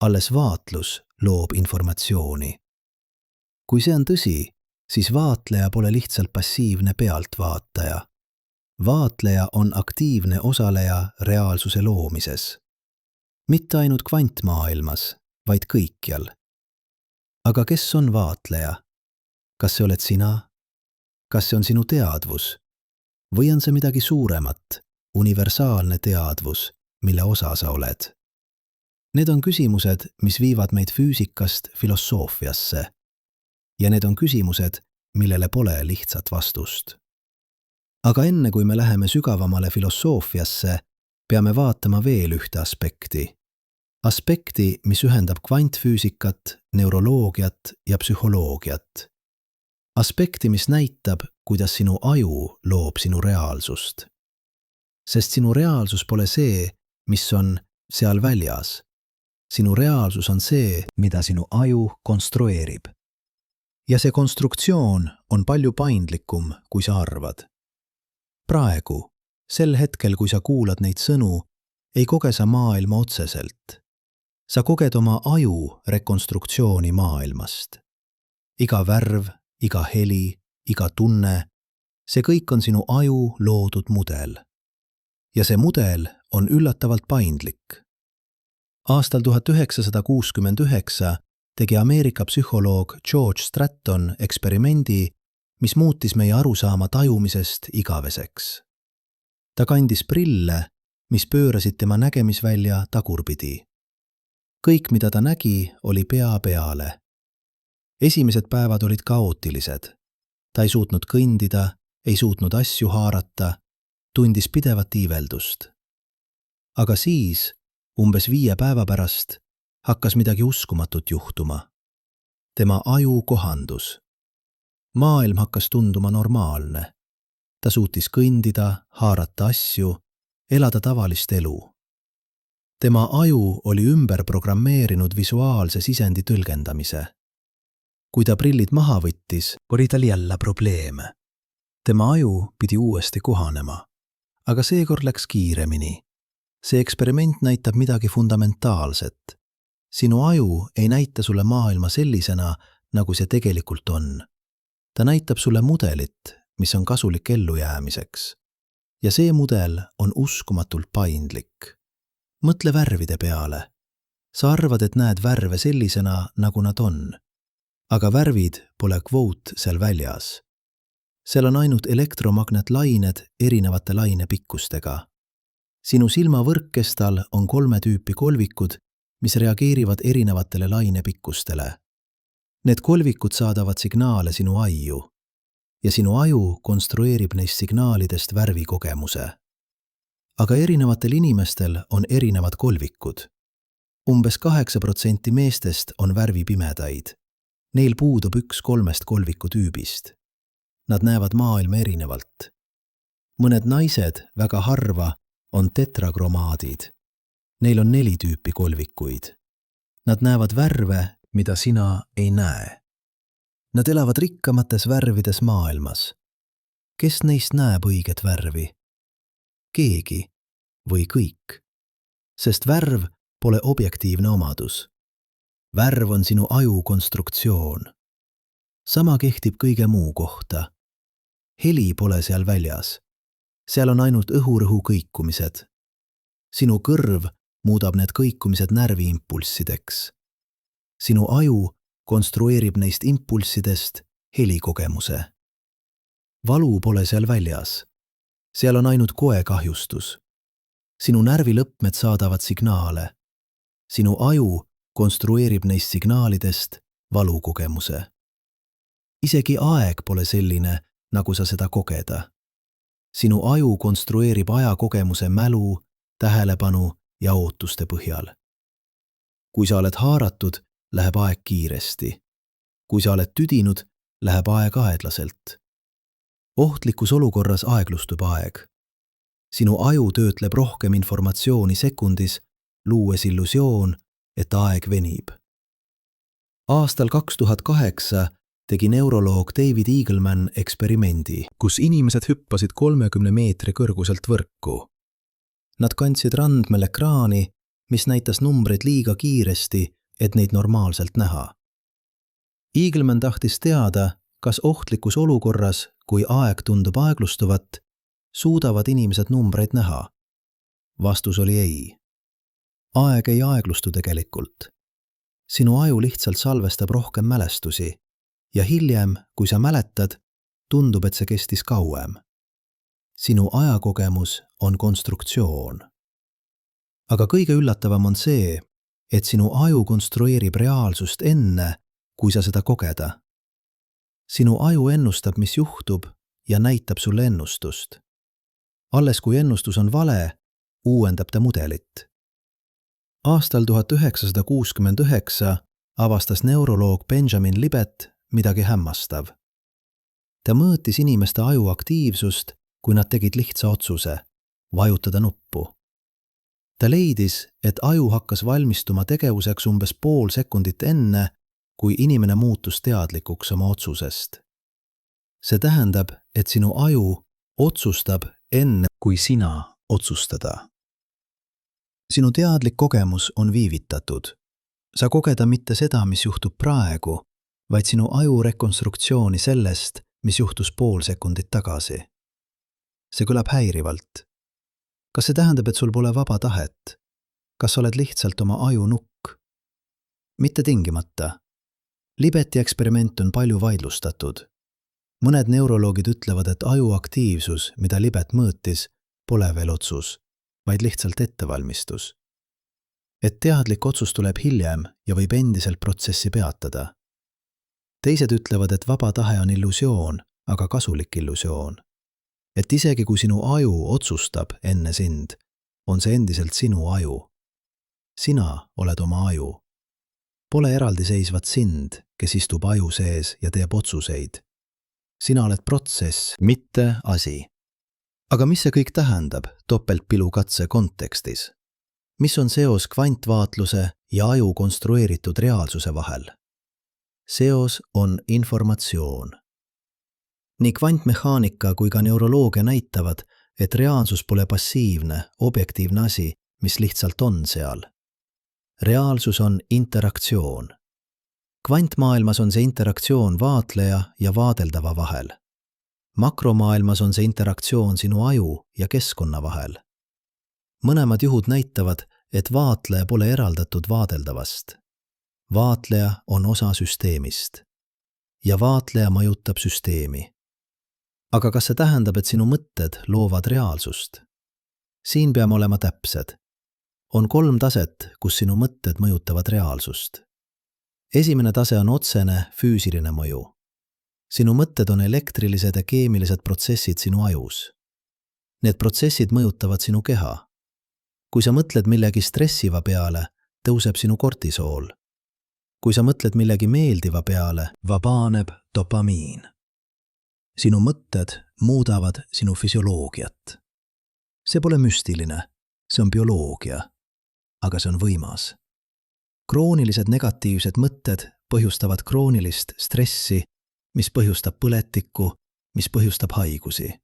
Alles vaatlus loob informatsiooni. Kui see on tõsi, siis vaatleja pole lihtsalt passiivne pealtvaataja. Vaatleja on aktiivne osaleja reaalsuse loomises. Mitte ainult kvantmaailmas, vaid kõikjal. Aga kes on vaatleja? Kas see oled sina? Kas see on sinu teadvus? Või on see midagi suuremat, universaalne teadvus, mille osa sa oled? Need on küsimused, mis viivad meid füüsikast filosoofiasse. Ja need on küsimused, millele pole lihtsat vastust. Aga enne kui me läheme sügavamale filosoofiasse, peame vaatama veel ühte aspekti. Aspekti, mis ühendab kvantfüüsikat, neuroloogiat ja psühholoogiat. Aspekti, mis näitab, kuidas sinu aju loob sinu reaalsust. Sest sinu reaalsus pole see, mis on seal väljas. Sinu reaalsus on see, mida sinu aju konstrueerib. Ja see konstruktsioon on palju paindlikum, kui sa arvad. Praegu, sel hetkel, kui sa kuulad neid sõnu, ei koge sa maailma otseselt. Sa koged oma aju rekonstruktsiooni maailmast. Iga värv, iga heli, iga tunne, see kõik on sinu aju loodud mudel. Ja see mudel on üllatavalt paindlik. Aastal 1969 tegi Ameerika psühholoog George Stratton eksperimendi, mis muutis meie arusaama tajumisest igaveseks. Ta kandis prille, mis pöörasid tema nägemisvälja tagurpidi. Kõik, mida ta nägi, oli pea peale. Esimesed päevad olid kaootilised. Ta ei suutnud kõndida, ei suutnud asju haarata, tundis pidevat iiveldust. Aga siis, umbes 5 päeva pärast, hakkas midagi uskumatut juhtuma. Tema aju kohandus. Maailm hakkas tunduma normaalne. Ta suutis kõndida, haarata asju, elada tavalist elu. Tema aju oli ümber programmeerinud visuaalse sisendi tõlgendamise. Kui ta prillid maha võttis, oli tal jälle probleeme. Tema aju pidi uuesti kohanema, aga seekord läks kiiremini. See eksperiment näitab midagi fundamentaalset. Sinu aju ei näita sulle maailma sellisena, nagu see tegelikult on. Ta näitab sulle mudelit, mis on kasulik ellujäämiseks. Ja see mudel on uskumatult paindlik. Mõtle värvide peale. Sa arvad, et näed värve sellisena, nagu nad on. Aga värvid pole kvoot seal väljas. Seal on ainult elektromagnetlained erinevate lainepikkustega. Sinu silmavõrkkestal on 3 tüüpi kolvikud, mis reageerivad erinevatele lainepikkustele. Need kolvikud saadavad signaale sinu aiu ja sinu aju konstrueerib neist signaalidest värvikogemuse. Aga erinevatel inimestel on erinevad kolvikud. Umbes 8% meestest on värvipimedaid. Neil puudub 1 3 kolviku tüübist. Nad näevad maailma erinevalt. Mõned naised väga harva on tetragromaadid. Neil on 4 tüüpi kolvikuid. Nad näevad värve, mida sina ei näe. Nad elavad rikkamates värvides maailmas. Kes neist näeb õiget värvi? Keegi või kõik. Sest värv pole objektiivne omadus. Värv on sinu aju konstruktsioon. Sama kehtib kõige muu kohta. Heli pole seal väljas. Seal on ainult õhurõhu kõikumised. Sinu kõrv muudab need kõikumised närviimpulssideks. Sinu aju konstrueerib neist impulssidest helikogemuse. Valu pole seal väljas. Seal on ainult koekahjustus. Sinu närvilõpmed saadavad signaale. Sinu aju konstrueerib neist signaalidest valukogemuse. Isegi aeg pole selline, nagu sa seda kogeda. Sinu aju konstrueerib ajakogemuse mälu, tähelepanu ja ootuste põhjal. Kui sa oled haaratud, läheb aeg kiiresti. Kui sa oled tüdinud, läheb aeg aeglaselt. Ohtlikus olukorras aeglustub aeg. Sinu aju töötleb rohkem informatsiooni sekundis, luues illusioon, et aeg venib. Aastal 2008 tegi neuroloog David Eagleman eksperimendi, kus inimesed hüppasid 30 meetri kõrguselt võrku. Nad kandsid randmel ekraani, mis näitas numbreid liiga kiiresti, et neid normaalselt näha. Eagleman tahtis teada, kas ohtlikus olukorras, kui aeg tundub aeglustuvat, suudavad inimesed numbreid näha. Vastus oli ei. Aeg ei aeglustu tegelikult. Sinu aju lihtsalt salvestab rohkem mälestusi ja hiljem, kui sa mäletad, tundub, et see kestis kauem. Sinu ajakogemus on konstruktsioon. Aga kõige üllatavam on see, et sinu aju konstrueerib reaalsust enne, kui sa seda kogeda. Sinu aju ennustab, mis juhtub ja näitab sulle ennustust. Alles kui ennustus on vale, uuendab ta mudelit. Aastal 1969 avastas neuroloog Benjamin Libet midagi hämmastav. Ta mõõtis inimeste aju aktiivsust, kui nad tegid lihtsa otsuse, vajutada nuppu. Ta leidis, et aju hakkas valmistuma tegevuseks umbes pool sekundit enne, kui inimene muutus teadlikuks oma otsusest. See tähendab, et sinu aju otsustab enne, kui sina otsustada. Sinu teadlik kogemus on viivitatud. Sa kogeda mitte seda, mis juhtub praegu, vaid sinu aju rekonstruktsiooni sellest, mis juhtus pool sekundit tagasi. See kõlab häirivalt. Kas see tähendab, et sul pole vaba tahet? Kas oled lihtsalt oma aju nukk? Mitte tingimata. Libeti eksperiment on palju vaidlustatud. Mõned neuroloogid ütlevad, et aju aktiivsus, mida Libet mõõtis, pole veel otsus, vaid lihtsalt ettevalmistus. Et teadlik otsus tuleb hiljem ja võib endiselt protsessi peatada. Teised ütlevad, et vaba tahe on illusioon, aga kasulik illusioon. Et isegi kui sinu aju otsustab enne sind, on see endiselt sinu aju. Sina oled oma aju. Pole eraldiseisvat sind, kes istub aju sees ja teeb otsuseid. Sina oled protsess, mitte asi. Aga mis see kõik tähendab topeltpilukatse kontekstis? Mis on seos kvantvaatluse ja aju konstrueeritud reaalsuse vahel? Seos on informatsioon. Nii kvantmehaanika kui ka neuroloogia näitavad, et reaalsus pole passiivne, objektiivne asi, mis lihtsalt on seal. Reaalsus on interaktsioon. Kvantmaailmas on see interaktsioon vaatleja ja vaadeldava vahel. Makromaailmas on see interaktsioon sinu aju ja keskkonna vahel. Mõlemad juhud näitavad, et vaatleja pole eraldatud vaadeldavast. Vaatleja on osa süsteemist. Ja vaatleja mõjutab süsteemi. Aga kas see tähendab, et sinu mõtted loovad reaalsust? Siin peame olema täpsed. On 3 taset, kus sinu mõtted mõjutavad reaalsust. Esimene tase on otsene füüsiline mõju. Sinu mõtted on elektrilised ja keemilised protsessid sinu ajus. Need protsessid mõjutavad sinu keha. Kui sa mõtled millegi stressiva peale, tõuseb sinu kortisool. Kui sa mõtled millegi meeldiva peale, vabaneb dopamiin. Sinu mõtted muudavad sinu füsioloogiat. See pole müstiline, see on bioloogia, aga see on võimas. Kroonilised negatiivsed mõtted põhjustavad kroonilist stressi, mis põhjustab põletikku, mis põhjustab haigusi.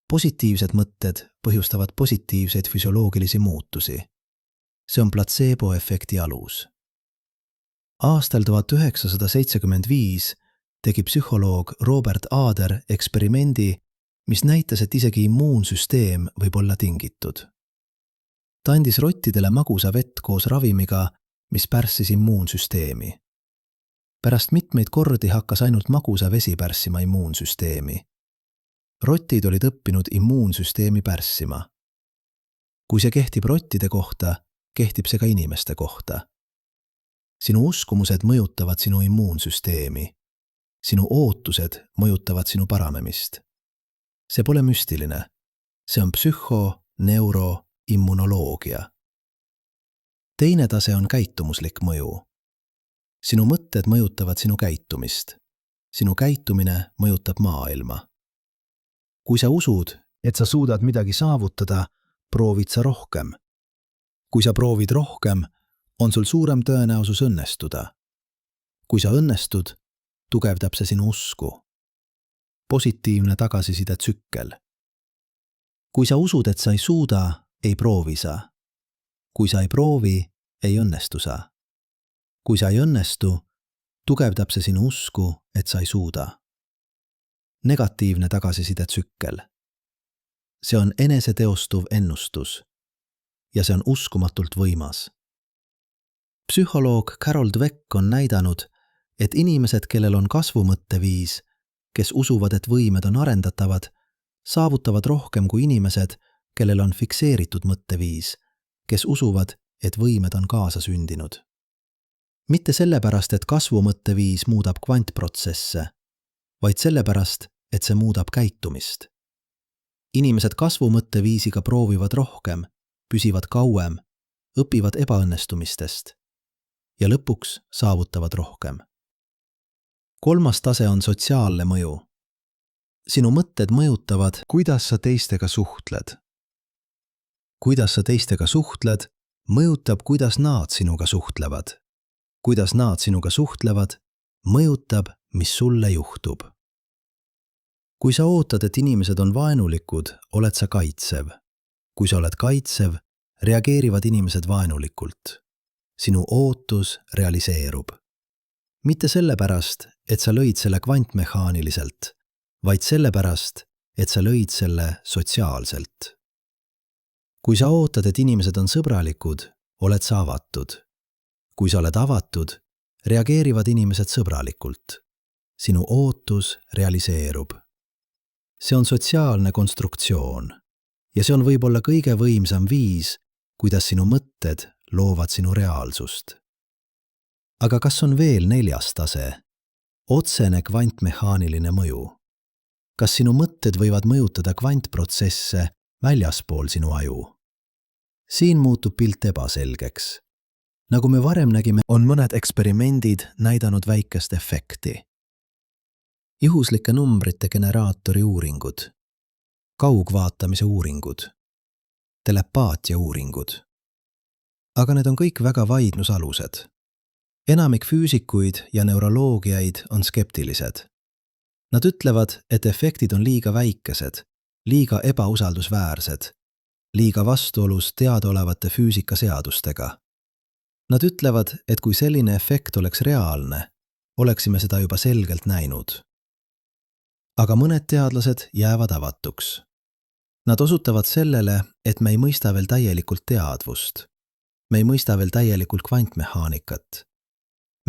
Positiivsed mõtted põhjustavad positiivseid füsioloogilisi muutusi. See on platseeboefekti alus. Aastal 1975 tegi psühholoog Robert Ader eksperimendi, mis näitas, et isegi immuunsüsteem võib olla tingitud. Ta andis rottidele magusa vett koos ravimiga, mis pärssis immuunsüsteemi. Pärast mitmeid kordi hakkas ainult magusa vesi pärssima immuunsüsteemi. Rotid olid õppinud immuunsüsteemi pärssima. Kui see kehtib rottide kohta, kehtib see ka inimeste kohta. Sinu uskumused mõjutavad sinu immuunsüsteemi. Sinu ootused mõjutavad sinu paranemist. See pole müstiline. See on psühho-neuro-immunoloogia. Teine tase on käitumuslik mõju. Sinu mõtted mõjutavad sinu käitumist. Sinu käitumine mõjutab maailma. Kui sa usud, et sa suudad midagi saavutada, proovid sa rohkem. Kui sa proovid rohkem, on sul suurem tõenäosus õnnestuda. Kui sa õnnestud, tugevdab see sinu usku. Positiivne tagasiside tsükkel. Kui sa usud, et sa ei suuda, ei proovi sa. Kui sa ei proovi, ei õnnestu sa. Kui sa ei õnnestu, tugevdab see sinu usku, et sa ei suuda. Negatiivne tagasiside tsükkel. See on eneseteostuv ennustus. Ja see on uskumatult võimas. Psühholoog Carol Dweck on näidanud, et inimesed, kellel on kasvumõtteviis, kes usuvad, et võimed on arendatavad, saavutavad rohkem kui inimesed, kellel on fikseeritud mõtteviis, kes usuvad, et võimed on kaasa sündinud. Mitte sellepärast, et kasvumõtteviis muudab kvantprotsesse, vaid sellepärast, et see muudab käitumist. Inimesed kasvumõtteviisiga proovivad rohkem, püsivad kauem õpivad ebaõnnestumistest ja lõpuks saavutavad rohkem. 3. tase on sotsiaalne mõju. Sinu mõtted mõjutavad, kuidas sa teistega suhtled. Kuidas sa teistega suhtled, mõjutab, kuidas nad sinuga suhtlevad. Kuidas nad sinuga suhtlevad, mõjutab, mis sulle juhtub. Kui sa ootad, et inimesed on vaenulikud, oled sa kaitsev. Kui sa oled kaitsev, reageerivad inimesed vaenulikult. Sinu ootus realiseerub. Mitte sellepärast, et sa lõid selle kvantmehaaniliselt, vaid sellepärast, et sa lõid selle sotsiaalselt. Kui sa ootad, et inimesed on sõbralikud, oled sa avatud. Kui sa oled avatud, reageerivad inimesed sõbralikult. Sinu ootus realiseerub. See on sotsiaalne konstruktsioon ja see on võib-olla kõige võimsam viis, kuidas sinu mõtted loovad sinu reaalsust. Aga kas on veel 4. tase? Otsene kvantmehaaniline mõju. Kas sinu mõtted võivad mõjutada kvantprotsesse väljaspool sinu aju? Siin muutub pilt ebaselgeks. Nagu me varem nägime, on mõned eksperimendid näidanud väikest efekti. Juhuslike numbrite generaatori uuringud, kaugvaatamise uuringud, telepaatia uuringud. Aga need on kõik väga vaidlusalused. Enamik füüsikuid ja neuroloogiaid on skeptilised. Nad ütlevad, et efektid on liiga väikesed, liiga ebausaldusväärsed, liiga vastuolus teadaolevate füüsikaseadustega. Nad ütlevad, et kui selline efekt oleks reaalne, oleksime seda juba selgelt näinud. Aga mõned teadlased jäävad avatuks. Nad osutavad sellele, et me ei mõista veel täielikult teadvust. Me ei mõista veel täielikult kvantmehaanikat.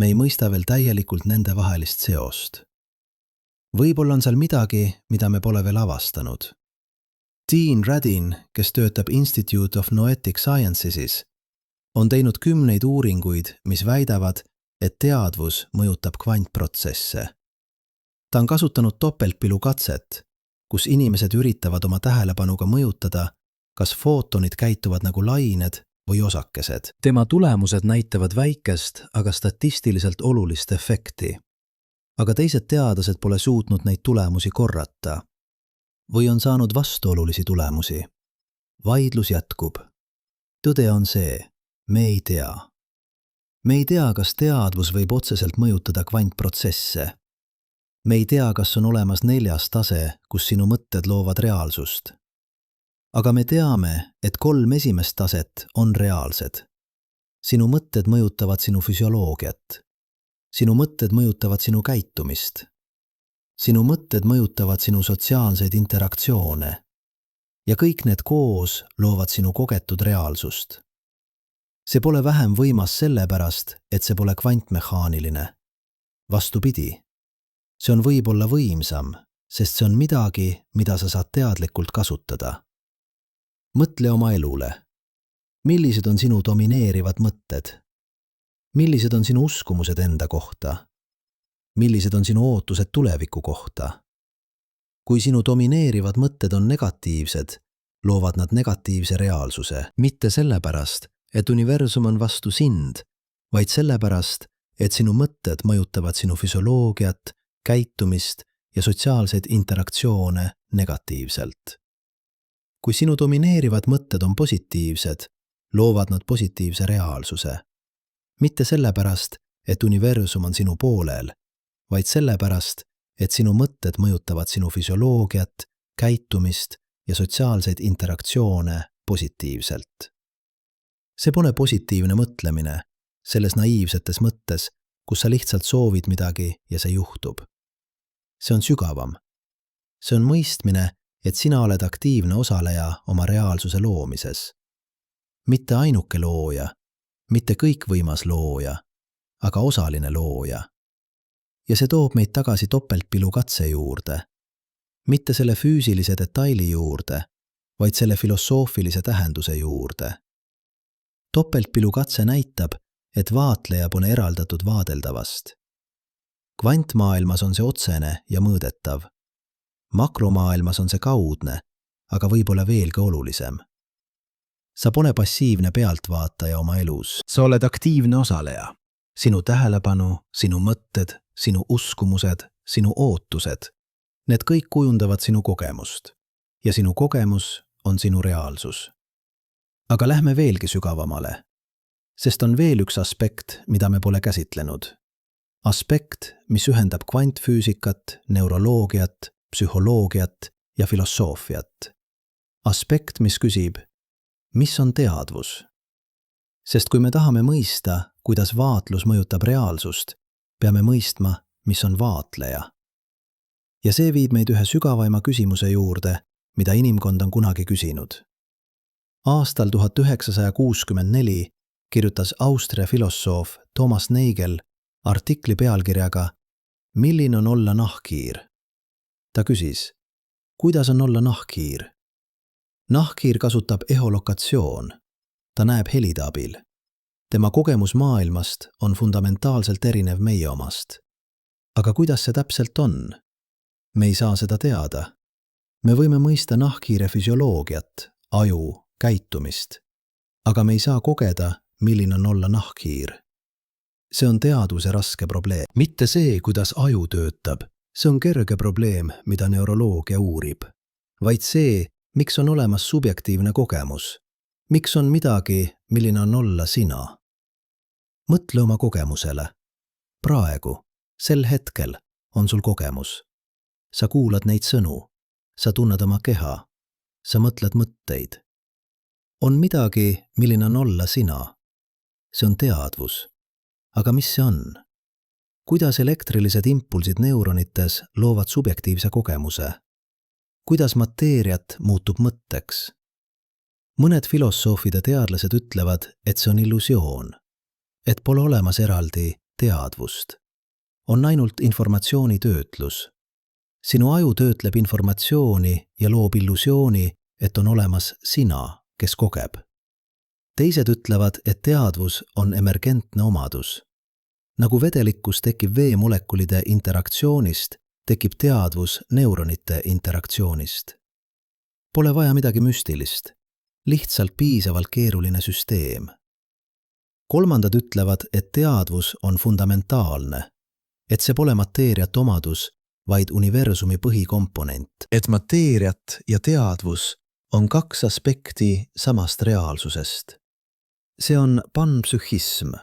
Me ei mõista veel täielikult nende vahelist seost. Võib-olla on seal midagi, mida me pole veel avastanud. Dean Radin, kes töötab Institute of Noetic Sciencesis, on teinud 10 uuringuid, mis väidavad, et teadvus mõjutab kvantprotsesse. Ta on kasutanud topeltpilukatset, kus inimesed üritavad oma tähelepanuga mõjutada, kas footonid käituvad nagu lained või osakesed. Tema tulemused näitavad väikest, aga statistiliselt olulist efekti. Aga teised teadlased pole suutnud neid tulemusi korrata või on saanud vastuolulisi tulemusi. Vaidlus jätkub. Tõde on see, me ei tea. Me ei tea, kas teadvus võib otseselt mõjutada kvantprotsesse. Me ei tea, kas on olemas 4. tase, kus sinu mõtted loovad reaalsust. Aga me teame, et 3 esimest taset on reaalsed. Sinu mõtted mõjutavad sinu füsioloogiat. Sinu mõtted mõjutavad sinu käitumist. Sinu mõtted mõjutavad sinu sotsiaalseid interaktsioone. Ja kõik need koos loovad sinu kogetud reaalsust. See pole vähem võimas sellepärast, et see pole kvantmehaaniline. Vastupidi. See on võib-olla võimsam, sest see on midagi, mida sa saad teadlikult kasutada. Mõtle oma elule. Millised on sinu domineerivad mõtted? Millised on sinu uskumused enda kohta? Millised on sinu ootused tuleviku kohta? Kui sinu domineerivad mõtted on negatiivsed, loovad nad negatiivse reaalsuse. Mitte sellepärast, et universum on vastu sind, vaid sellepärast, et sinu mõtted mõjutavad sinu füsioloogiat, käitumist ja sotsiaalseid interaktsioone negatiivselt. Kui sinu domineerivad mõtted on positiivsed, loovad nad positiivse reaalsuse. Mitte sellepärast, et universum on sinu poolel, vaid sellepärast, et sinu mõtted mõjutavad sinu füsioloogiat, käitumist ja sotsiaalseid interaktsioone positiivselt. See pole positiivne mõtlemine, selles naiivsetes mõttes, kus sa lihtsalt soovid midagi ja see juhtub. See on sügavam. See on mõistmine, et sina oled aktiivne osaleja oma reaalsuse loomises. Mitte ainuke looja, mitte kõikvõimas looja, aga osaline looja. Ja see toob meid tagasi topeltpilukatse juurde. Mitte selle füüsilise detaili juurde, vaid selle filosoofilise tähenduse juurde. Topeltpilukatse näitab, et vaatleja pole eraldatud vaadeldavast. Kvantmaailmas on see otsene ja mõõdetav. Makromaailmas on see kaudne, aga võib-olla veelgi olulisem. sa pole passiivne pealtvaataja oma elus. Sa oled aktiivne osaleja. Sinu tähelepanu, sinu mõtted, sinu uskumused, sinu ootused. Need kõik kujundavad sinu kogemust. Ja sinu kogemus on sinu reaalsus. Aga lähme veelgi sügavamale. Sest on veel üks aspekt, mida me pole käsitlenud. Aspekt, mis ühendab kvantfüüsikat, neuroloogiat, psühholoogiat ja filosoofiat. Aspekt, mis küsib, mis on teadvus? Sest kui me tahame mõista, kuidas vaatlus mõjutab reaalsust, peame mõistma, mis on vaatleja. Ja see viib meid ühe sügavaima küsimuse juurde, mida inimkond on kunagi küsinud. Aastal 1964 kirjutas Austria filosoof Thomas Nagel artikli pealkirjaga Milline on olla nahkhiir? Ta küsis, kuidas on olla nahkhiir? Nahkhiir kasutab eholokatsioon. Ta näeb helide abil. Tema kogemus maailmast on fundamentaalselt erinev meie omast. Aga kuidas see täpselt on? Me ei saa seda teada. Me võime mõista nahkhiire füsioloogiat, aju, käitumist. Aga me ei saa kogeda, milline on olla nahkhiir. See on teadvuse raske probleem. Mitte see, kuidas aju töötab. See on kerge probleem, mida neuroloogia uurib. Vaid see, miks on olemas subjektiivne kogemus. Miks on midagi, milline on olla sina? Mõtle oma kogemusele. Praegu, sel hetkel on sul kogemus. Sa kuulad neid sõnu. Sa tunned oma keha. Sa mõtled mõtteid. On midagi, milline on olla sina. See on teadvus. Aga mis see on? Kuidas elektrilised impulsid neuronites loovad subjektiivse kogemuse? Kuidas mateeriat muutub mõtteks? Mõned filosoofide teadlased ütlevad, et see on illusioon. Et pole olemas eraldi teadvust. On ainult informatsiooni töötlus. Sinu aju töötleb informatsiooni ja loob illusiooni, et on olemas sina, kes kogeb. Teised ütlevad, et teadvus on emergentne omadus. Nagu vedelikkus tekib veemolekulide interaktsioonist, tekib teadvus neuronite interaktsioonist. Pole vaja midagi müstilist, lihtsalt piisavalt keeruline süsteem. Kolmandad ütlevad, et teadvus on fundamentaalne, et see pole mateeriat omadus, vaid universumi põhikomponent. Et mateeriat ja teadvus on kaks aspekti samast reaalsusest. See on panpsühhism,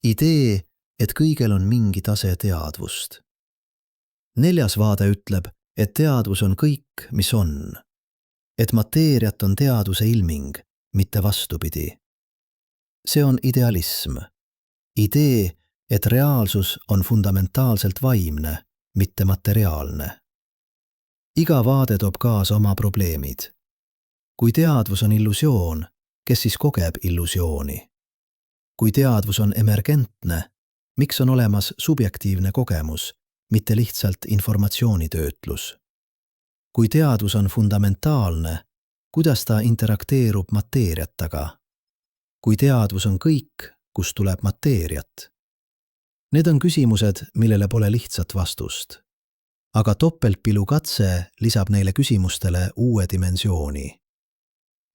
idee, et kõigel on mingi tase teadvust. Neljas vaade ütleb, et teadvus on kõik, mis on. Et mateeriat on teadvuse ilming, mitte vastupidi. See on idealism. Idee, et reaalsus on fundamentaalselt vaimne, mitte materiaalne. Iga vaade toob kaasa oma probleemid. Kui teadvus on illusioon, kes siis kogeb illusiooni? Kui teadvus on emergentne, miks on olemas subjektiivne kogemus, mitte lihtsalt informatsioonitöötlus? Kui teadvus on fundamentaalne, kuidas ta interakteerub mateeriataga? Kui teadvus on kõik, kust tuleb mateeriat? Need on küsimused, millele pole lihtsat vastust. Aga topeltpilukatse lisab neile küsimustele uue dimensiooni.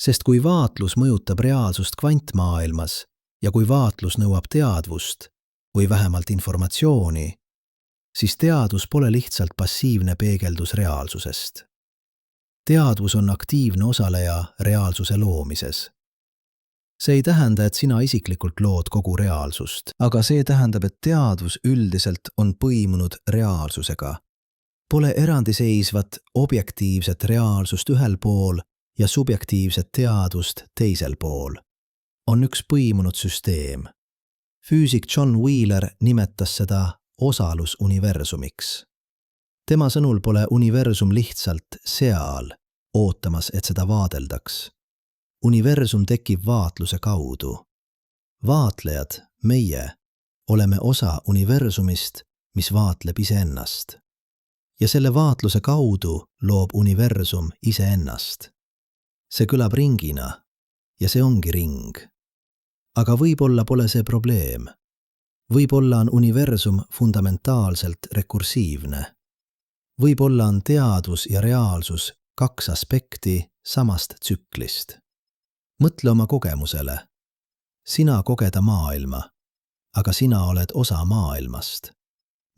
Sest kui vaatlus mõjutab reaalsust kvantmaailmas ja kui vaatlus nõuab teadvust või vähemalt informatsiooni, siis teadvus pole lihtsalt passiivne peegeldus reaalsusest. Teadvus on aktiivne osaleja reaalsuse loomises. See ei tähenda, et sina isiklikult lood kogu reaalsust, aga see tähendab, et teadvus üldiselt on põimunud reaalsusega. Pole erandiseisvat objektiivset reaalsust ühel pool ja subjektiivset teadvust teisel pool. On üks põimunud süsteem. Füüsik John Wheeler nimetas seda osalusuniversumiks. Tema sõnul pole universum lihtsalt seal, ootamas, et seda vaadeldaks. Universum tekib vaatluse kaudu. Vaatlejad, meie, oleme osa universumist, mis vaatleb iseennast. Ja selle vaatluse kaudu loob universum iseennast. See kõlab ringina ja see ongi ring. Aga võib-olla pole see probleem. Võib-olla on universum fundamentaalselt rekursiivne. Võib-olla on teadvus ja reaalsus kaks aspekti samast tsüklist. Mõtle oma kogemusele. Sina kogeda maailma, aga sina oled osa maailmast.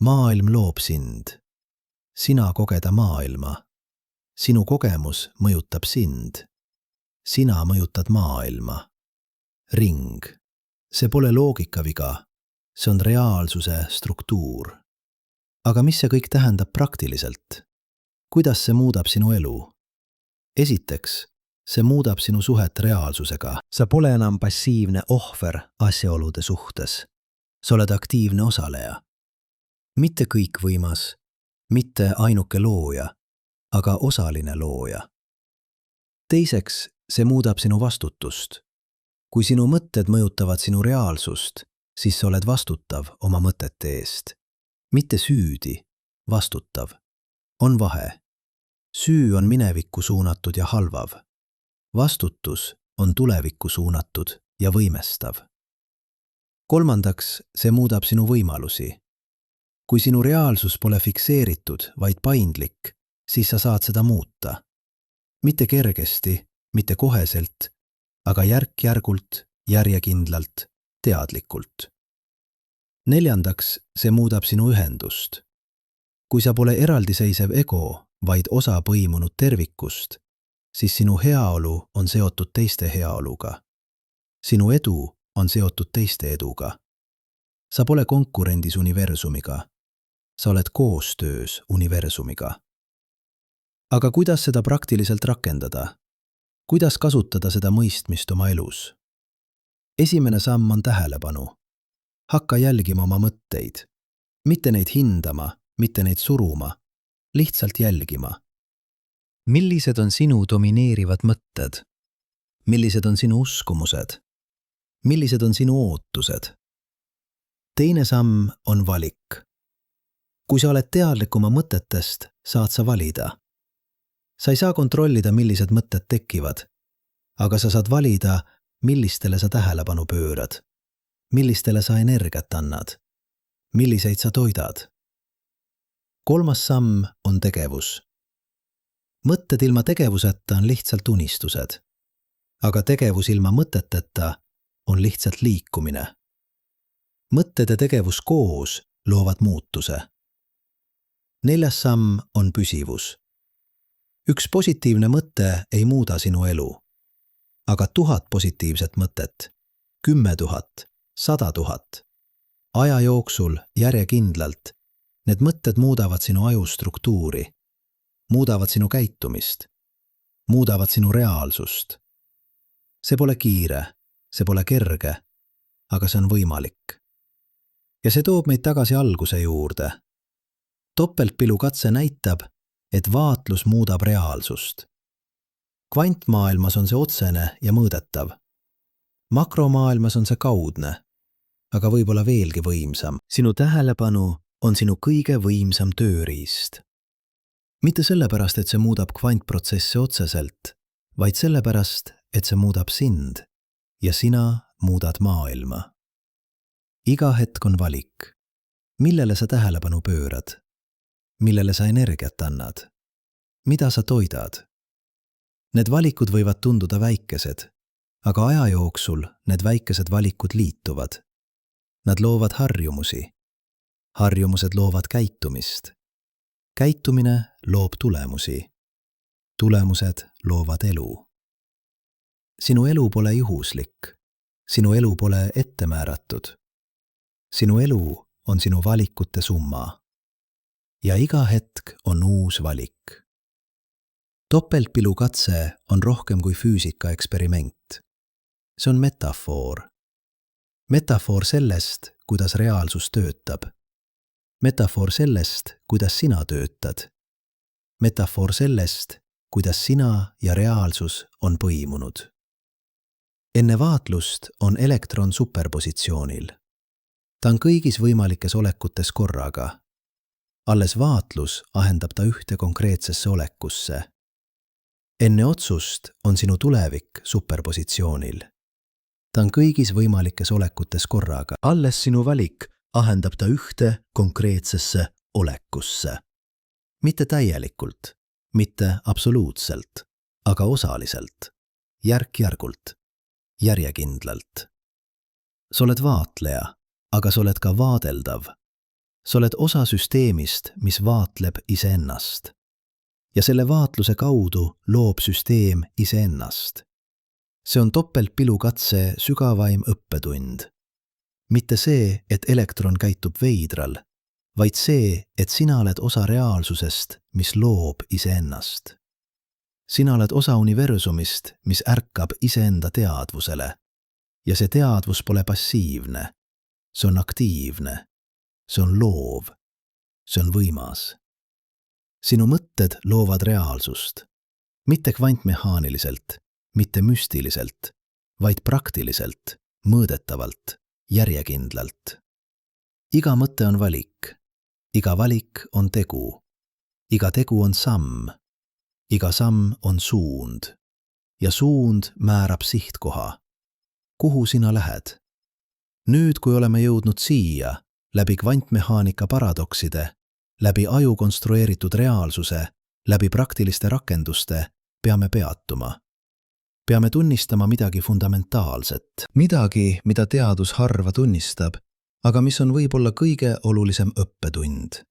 Maailm loob sind. Sina kogeda maailma. Sinu kogemus mõjutab sind. Sina mõjutad maailma. Ring. See pole loogikaviga. See on reaalsuse struktuur. Aga mis see kõik tähendab praktiliselt? Kuidas see muudab sinu elu? Esiteks, see muudab sinu suhet reaalsusega. Sa pole enam passiivne ohver asjaolude suhtes. Sa oled aktiivne osaleja. Mitte kõikvõimas, mitte ainuke looja, aga osaline looja. Teiseks, see muudab sinu vastutust. Kui sinu mõtted mõjutavad sinu reaalsust, siis sa oled vastutav oma mõtete eest. Mitte süüdi, vastutav. On vahe. Süü on minevikku suunatud ja halvav. Vastutus on tulevikku suunatud ja võimestav. Kolmandaks, see muudab sinu võimalusi. Kui sinu reaalsus pole fikseeritud, vaid paindlik, siis sa saad seda muuta. Mitte kergesti, mitte koheselt, aga järk-järgult, järjekindlalt, teadlikult. Neljandaks, see muudab sinu ühendust. Kui sa pole eraldiseisev ego, vaid osa põimunud tervikust, siis sinu heaolu on seotud teiste heaoluga. Sinu edu on seotud teiste eduga. Sa pole konkurendis universumiga. Sa oled koostöös universumiga. Aga kuidas seda praktiliselt rakendada? Kuidas kasutada seda mõistmist oma elus? Esimene samm on tähelepanu. Hakka jälgima oma mõtteid. Mitte neid hindama, mitte neid suruma, lihtsalt jälgima. Millised on sinu domineerivad mõtted? Millised on sinu uskumused? Millised on sinu ootused? Teine samm on valik. Kui sa oled teadlik oma mõtetest, saad sa valida. Sa ei saa kontrollida, millised mõtted tekivad, aga sa saad valida, millistele sa tähelepanu pöörad, millistele sa energiat annad, milliseid sa toidad. Kolmas samm on tegevus. Mõtted ilma tegevuseta on lihtsalt unistused, aga tegevus ilma mõteteta on lihtsalt liikumine. Mõtted ja tegevus koos loovad muutuse. Neljas samm on püsivus. Üks positiivne mõte ei muuda sinu elu, aga 1000 positiivset mõtet, 10 000, 100 000. Aja jooksul järjekindlalt need mõtted muudavad sinu aju struktuuri, muudavad sinu käitumist, muudavad sinu reaalsust. See pole kiire, see pole kerge, aga see on võimalik. Ja see toob meid tagasi alguse juurde. Topeltpilukatse näitab, et vaatlus muudab reaalsust. Kvantmaailmas on see otsene ja mõõdetav. Makromaailmas on see kaudne, aga võib-olla veelgi võimsam. Sinu tähelepanu on sinu kõige võimsam tööriist. Mitte sellepärast, et see muudab kvantprotsesse otseselt, vaid sellepärast, et see muudab sind ja sina muudad maailma. Iga hetk on valik. Millele sa tähelepanu pöörad? Millele sa energiat annad? Mida sa toidad? Need valikud võivad tunduda väikesed, aga aja jooksul need väikesed valikud liituvad. Nad loovad harjumusi. Harjumused loovad käitumist. Käitumine loob tulemusi. Tulemused loovad elu. Sinu elu pole juhuslik. Sinu elu pole ette määratud. Sinu elu on sinu valikute summa. Ja iga hetk on uus valik. Topeltpilukatse on rohkem kui füüsika eksperiment. See on metafoor. Metafoor sellest, kuidas reaalsus töötab. Metafoor sellest, kuidas sina töötad. Metafoor sellest, kuidas sina ja reaalsus on põimunud. Enne vaatlust on elektron superpositsioonil. Ta on kõigis võimalikes olekutes korraga. Alles vaatlus ahendab ta ühte konkreetsesse olekusse. Enne otsust on sinu tulevik superpositsioonil. Ta on kõigis võimalikes olekutes korraga. Alles sinu valik ahendab ta ühte konkreetsesse olekusse. Mitte täielikult, mitte absoluutselt, aga osaliselt, järk-järgult. järjekindlalt. Sa oled vaatleja, aga sa oled ka vaadeldav. Sa oled osa süsteemist, mis vaatleb iseennast. Ja selle vaatluse kaudu loob süsteem iseennast. See on topeltpilukatse sügavaim õppetund. Mitte see, et elektron käitub veidral, vaid see, et sina oled osa reaalsusest, mis loob iseennast. Sina oled osa universumist, mis ärkab iseenda teadvusele. Ja see teadvus pole passiivne. See on aktiivne. See on loov. See on võimas. Sinu mõtted loovad reaalsust. Mitte kvantmehaaniliselt, mitte müstiliselt, vaid praktiliselt, mõõdetavalt, järjekindlalt. Iga mõte on valik. Iga valik on tegu. Iga tegu on samm. Iga samm on suund. Ja suund määrab sihtkoha. Kuhu sina lähed? Nüüd, kui oleme jõudnud siia, läbi kvantmehaanika paradokside, läbi aju konstrueeritud reaalsuse, läbi praktiliste rakenduste, peame peatuma. Peame tunnistama midagi fundamentaalset. Midagi, mida teadus harva tunnistab, aga mis on võib-olla kõige olulisem õppetund.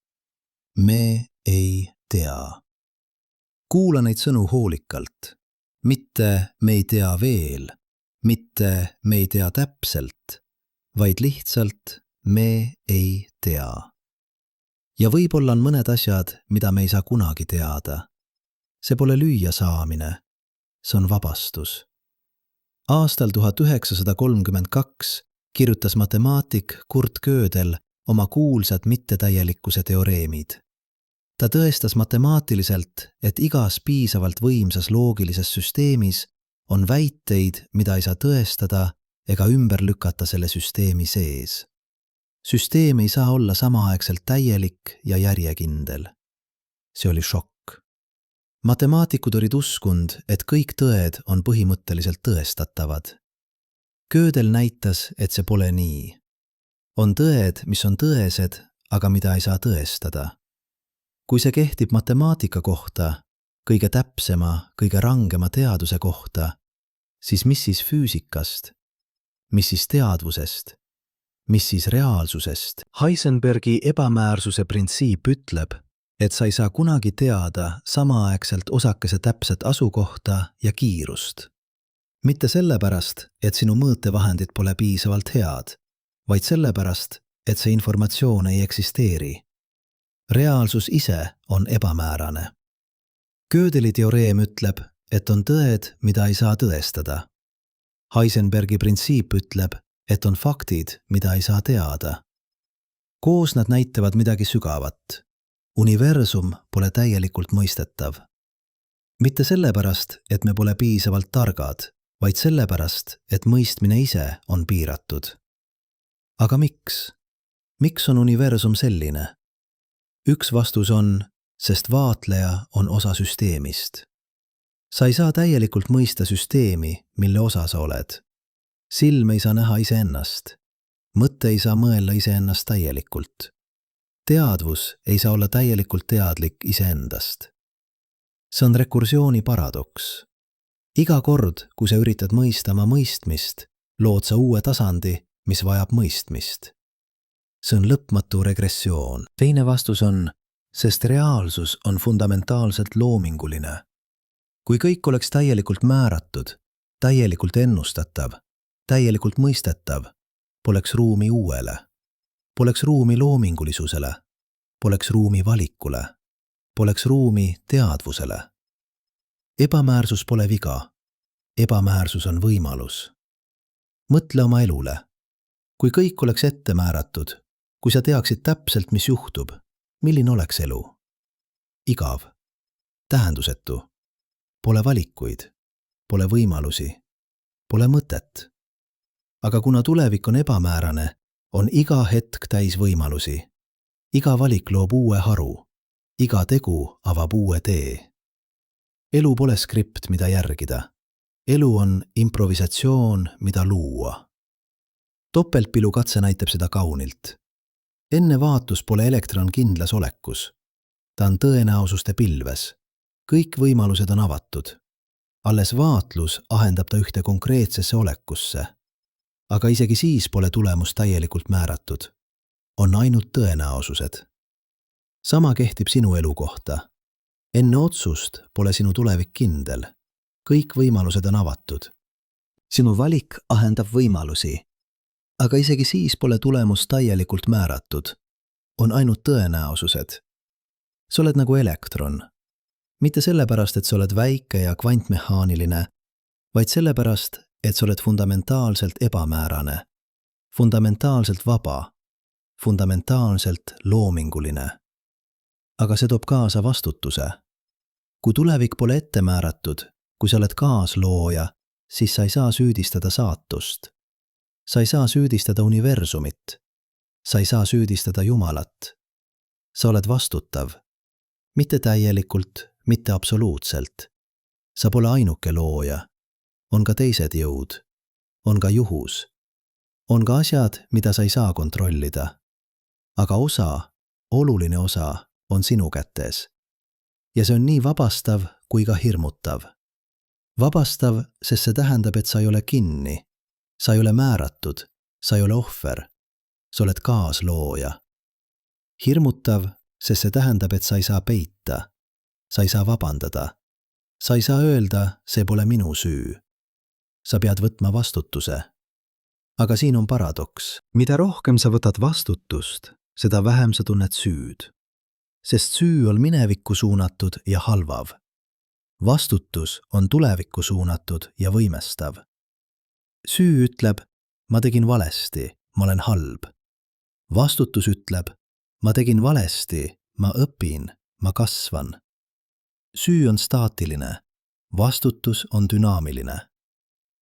Me ei tea. Kuula neid sõnu hoolikalt. Mitte me ei tea veel, mitte me ei tea täpselt, vaid lihtsalt me ei tea. Ja võib-olla on mõned asjad, mida me ei saa kunagi teada. See pole lüüa saamine, see on vabastus. Aastal 1932 kirjutas matemaatik Kurt Gödel oma kuulsad mittetäielikkuse teoreemid. Ta tõestas matemaatiliselt, et igas piisavalt võimsas loogilises süsteemis on väiteid, mida ei saa tõestada ega ümber lükata selle süsteemi sees. Süsteem ei saa olla samaaegselt täielik ja järjekindel. See oli šokk. Matemaatikud olid uskunud, et kõik tõed on põhimõtteliselt tõestatavad. Gödel näitas, et see pole nii. On tõed, mis on tõesed, aga mida ei saa tõestada. Kui see kehtib matemaatika kohta, kõige täpsema, kõige rangema teaduse kohta, siis mis siis füüsikast? Mis siis teadvusest? Mis siis reaalsusest? Heisenbergi ebamäärsuse printsiip ütleb, et sa ei saa kunagi teada samaaegselt osakese täpset asukohta ja kiirust. Mitte sellepärast, et sinu mõõtevahendid pole piisavalt head, vaid sellepärast, et see informatsioon ei eksisteeri. Reaalsus ise on ebamäärane. Gödeli teoreem ütleb, et on tõed, mida ei saa tõestada. Heisenbergi printsiip ütleb, et on faktid, mida ei saa teada. Koos nad näitavad midagi sügavat. Universum pole täielikult mõistetav. Mitte sellepärast, et me pole piisavalt targad, vaid sellepärast, et mõistmine ise on piiratud. Aga miks? Miks on universum selline? Üks vastus on, sest vaatleja on osa süsteemist. Sa ei saa täielikult mõista süsteemi, mille osa sa oled. Silm ei saa näha iseennast. Mõte ei saa mõella iseennast täielikult. Teadvus ei saa olla täielikult teadlik iseendast. See on rekursiooni paradoks. Iga kord, kui sa üritad mõista oma mõistmist, lood sa uue tasandi, mis vajab mõistmist. See on lõpmatu regressioon. Teine vastus on, sest reaalsus on fundamentaalselt loominguline. Kui kõik oleks täielikult määratud, täielikult ennustatav, täielikult mõistetav, poleks ruumi uuele. Poleks ruumi loomingulisusele, poleks ruumi valikule, poleks ruumi teadvusele. Ebamäärsus pole viga, ebamäärsus on võimalus. Mõtle oma elule. Kui kõik oleks ette määratud, kui sa teaksid täpselt, mis juhtub, milline oleks elu? Igav, tähendusetu, pole valikuid, pole võimalusi, pole mõtet. Aga kuna tulevik on ebamäärane, on iga hetk täis võimalusi. Iga valik loob uue haru. Iga tegu avab uue tee. Elu pole skript, mida järgida. Elu on improvisatsioon, mida luua. Topeltpilukatse näitab seda kaunilt. Enne vaatus pole elektron kindlas olekus. Ta on tõenäosuste pilves. Kõik võimalused on avatud. alles vaatlus ahendab ta ühte konkreetsesse olekusse. Aga isegi siis pole tulemus täielikult määratud. On ainult tõenäosused. Sama kehtib sinu elu kohta. Enne otsust pole sinu tulevik kindel. Kõik võimalused on avatud. Sinu valik ahendab võimalusi. Aga isegi siis pole tulemus täielikult määratud. On ainult tõenäosused. Sa oled nagu elektron. Mitte sellepärast, et sa oled väike ja kvantmehaaniline, vaid sellepärast, et sa oled fundamentaalselt ebamäärane, fundamentaalselt vaba, fundamentaalselt loominguline. Aga see toob kaasa vastutuse. Kui tulevik pole ette määratud, kui sa oled kaaslooja, siis sa ei saa süüdistada saatust. Sa ei saa süüdistada universumit. Sa ei saa süüdistada Jumalat. Sa oled vastutav. Mitte täielikult, mitte absoluutselt. Sa pole ainuke looja. On ka teised jõud. On ka juhus. On ka asjad, mida sa ei saa kontrollida. Aga osa, oluline osa, on sinu kätes. Ja see on nii vabastav kui ka hirmutav. Vabastav, sest see tähendab, et sa ei ole kinni. Sa ei ole määratud. Sa ei ole ohver. Sa oled kaaslooja. Hirmutav, sest see tähendab, et sa ei saa peita. Sa ei saa vabandada. Sa ei saa öelda, see pole minu süü. Sa pead võtma vastutuse. Aga siin on paradoks. Mida rohkem sa võtad vastutust, seda vähem sa tunned süüd. Sest süü on minevikku suunatud ja halvav. Vastutus on tulevikku suunatud ja võimestav. Süü ütleb, ma tegin valesti, ma olen halb. Vastutus ütleb, ma tegin valesti, ma õpin, ma kasvan. Süü on staatiline, vastutus on dünaamiline.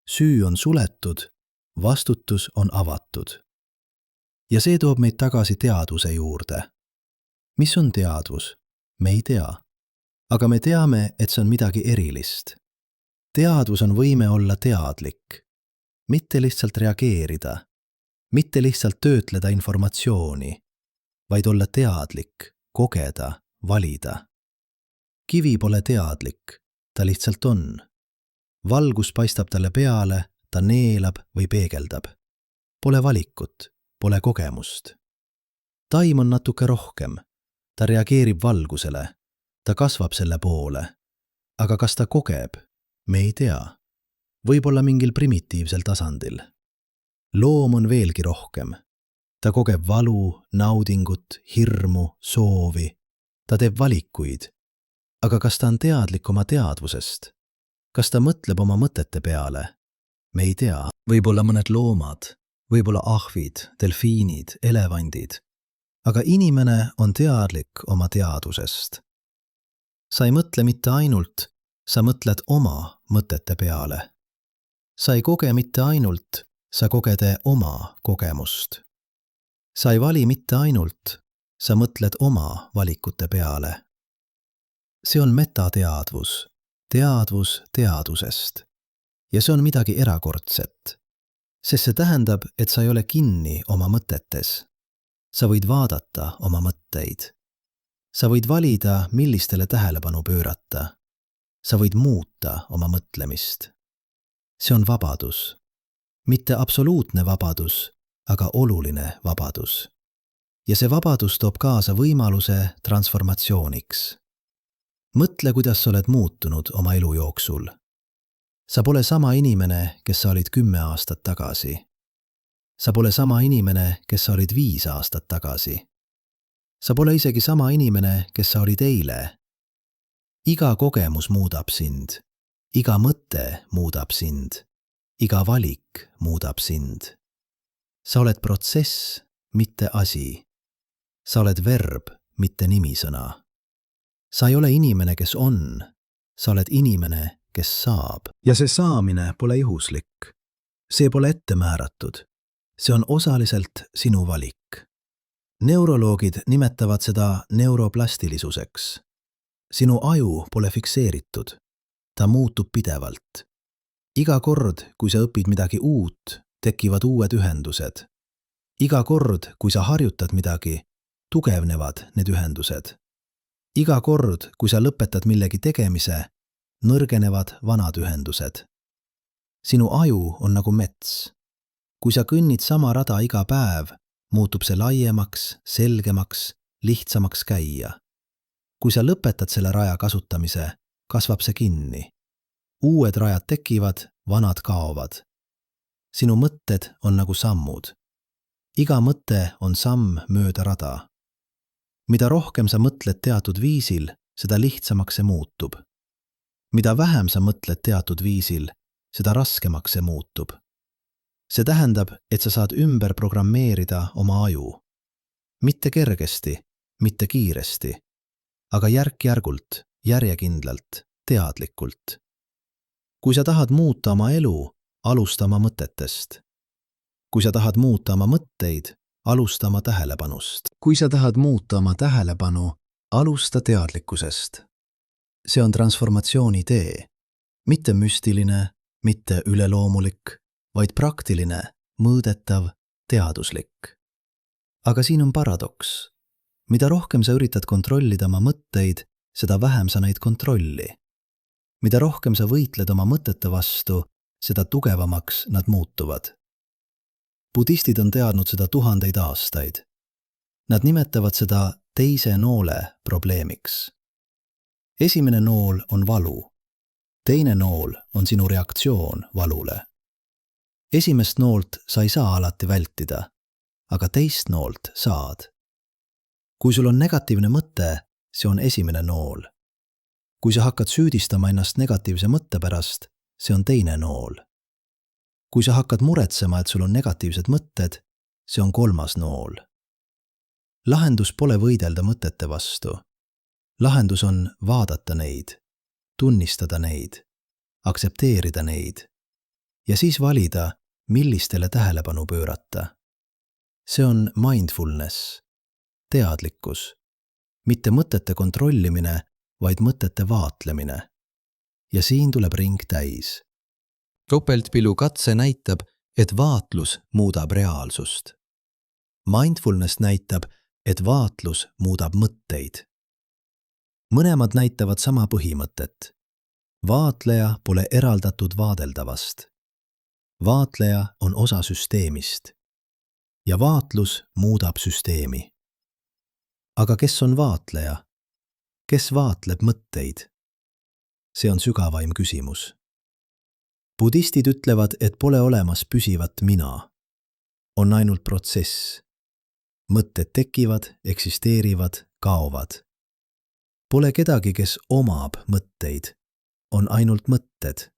Süü on suletud, vastutus on avatud. Ja see toob meid tagasi teadvuse juurde. Mis on teadvus? Me ei tea. Aga me teame, et see on midagi erilist. Teadvus on võime olla teadlik. Mitte lihtsalt reageerida. Mitte lihtsalt töötleda informatsiooni, vaid olla teadlik, kogeda, valida. Kivi pole teadlik, ta lihtsalt on. Valgus paistab talle peale, ta neelab või peegeldab. Pole valikut, pole kogemust. Taim on natuke rohkem. Ta reageerib valgusele. Ta kasvab selle poole. Aga kas ta kogeb? Me ei tea. Võib-olla mingil primitiivsel tasandil. Loom on veelgi rohkem. Ta kogeb valu, naudingut, hirmu, soovi. Ta teeb valikuid. Aga kas ta on teadlik oma teadvusest? Kas ta mõtleb oma mõtete peale? Me ei tea. Võib-olla mõned loomad, võib-olla ahvid, delfiinid, elevandid. Aga inimene on teadlik oma teadvusest. Sa ei mõtle mitte ainult, sa mõtled oma mõtete peale. Sa ei koge mitte ainult, sa kogede oma kogemust. Sa ei vali mitte ainult, sa mõtled oma valikute peale. See on metateadvus, teadvus teadvusest. Ja see on midagi erakordset, sest see tähendab, et sa ei ole kinni oma mõtetes. Sa võid vaadata oma mõtteid. Sa võid valida, millistele tähelepanu pöörata. Sa võid muuta oma mõtlemist. See on vabadus. Mitte absoluutne vabadus, aga oluline vabadus. Ja see vabadus toob kaasa võimaluse transformatsiooniks. Mõtle, kuidas sa oled muutunud oma elu jooksul. Sa pole sama inimene, kes sa olid 10 aastat tagasi. Sa pole sama inimene, kes sa olid 5 aastat tagasi. Sa pole isegi sama inimene, kes sa olid eile. Iga kogemus muudab sind. Iga mõte muudab sind. Iga valik muudab sind. Sa oled protsess, mitte asi. Sa oled verb, mitte nimisõna. Sa ei ole inimene, kes on. Sa oled inimene, kes saab. Ja see saamine pole juhuslik. See pole ette määratud. See on osaliselt sinu valik. Neuroloogid nimetavad seda neuroplastilisuseks. Sinu aju pole fikseeritud. Ta muutub pidevalt. Iga kord, kui sa õpid midagi uut, tekivad uued ühendused. Iga kord, kui sa harjutad midagi, tugevnevad need ühendused. Iga kord, kui sa lõpetad millegi tegemise, nõrgenevad vanad ühendused. Sinu aju on nagu mets. Kui sa kõnnid sama rada iga päev, muutub see laiemaks, selgemaks, lihtsamaks käia. Kui sa lõpetad selle raja kasutamise, kasvab see kinni. Uued rajad tekivad, vanad kaovad. Sinu mõtted on nagu sammud. Iga mõte on samm mööda rada. Mida rohkem sa mõtled teatud viisil, seda lihtsamaks see muutub. Mida vähem sa mõtled teatud viisil, seda raskemaks see muutub. See tähendab, et sa saad ümber programmeerida oma aju. Mitte kergesti, mitte kiiresti, aga järk-järgult, järjekindlalt, teadlikult. Kui sa tahad muuta oma elu, alusta oma mõtetest. Kui sa tahad muuta oma mõtteid, alusta oma tähelepanust. Kui sa tahad muuta oma tähelepanu, alusta teadlikkusest. See on transformatsiooni tee. Mitte müstiline, mitte üleloomulik, vaid praktiline, mõõdetav, teaduslik. Aga siin on paradoks. Mida rohkem sa üritad kontrollida oma mõtteid, seda vähem sa neid kontrolli. Mida rohkem sa võitled oma mõtete vastu, seda tugevamaks nad muutuvad. Budistid on teadnud seda tuhandeid aastaid. Nad nimetavad seda teise noole probleemiks. Esimene nool on valu. Teine nool on sinu reaktsioon valule. Esimest noolt sa ei saa alati vältida, aga teist noolt saad. Kui sul on negatiivne mõte, see on esimene nool. Kui sa hakkad süüdistama ennast negatiivse mõtte pärast, see on teine nool. Kui sa hakkad muretsema, et sul on negatiivsed mõtted, see on kolmas nool. Lahendus pole võidelda mõtete vastu. Lahendus on vaadata neid, tunnistada neid, aksepteerida neid ja siis valida, millistele tähelepanu pöörata. See on mindfulness, teadlikkus, mitte mõtete kontrollimine, vaid mõtete vaatlemine. Ja siin tuleb ring täis. Topeltpilu katse näitab, et vaatlus muudab reaalsust. Mindfulness näitab, et vaatlus muudab mõtteid. Mõlemad näitavad sama põhimõtet. Vaatleja pole eraldatud vaadeldavast. Vaatleja on osa süsteemist. Ja vaatlus muudab süsteemi. Aga kes on vaatleja? Kes vaatleb mõtteid? See on sügavaim küsimus. Budistid ütlevad, et pole olemas püsivat mina. On ainult protsess. Mõtted tekivad, eksisteerivad, kaovad. Pole kedagi, kes omab mõtteid. On ainult mõtted.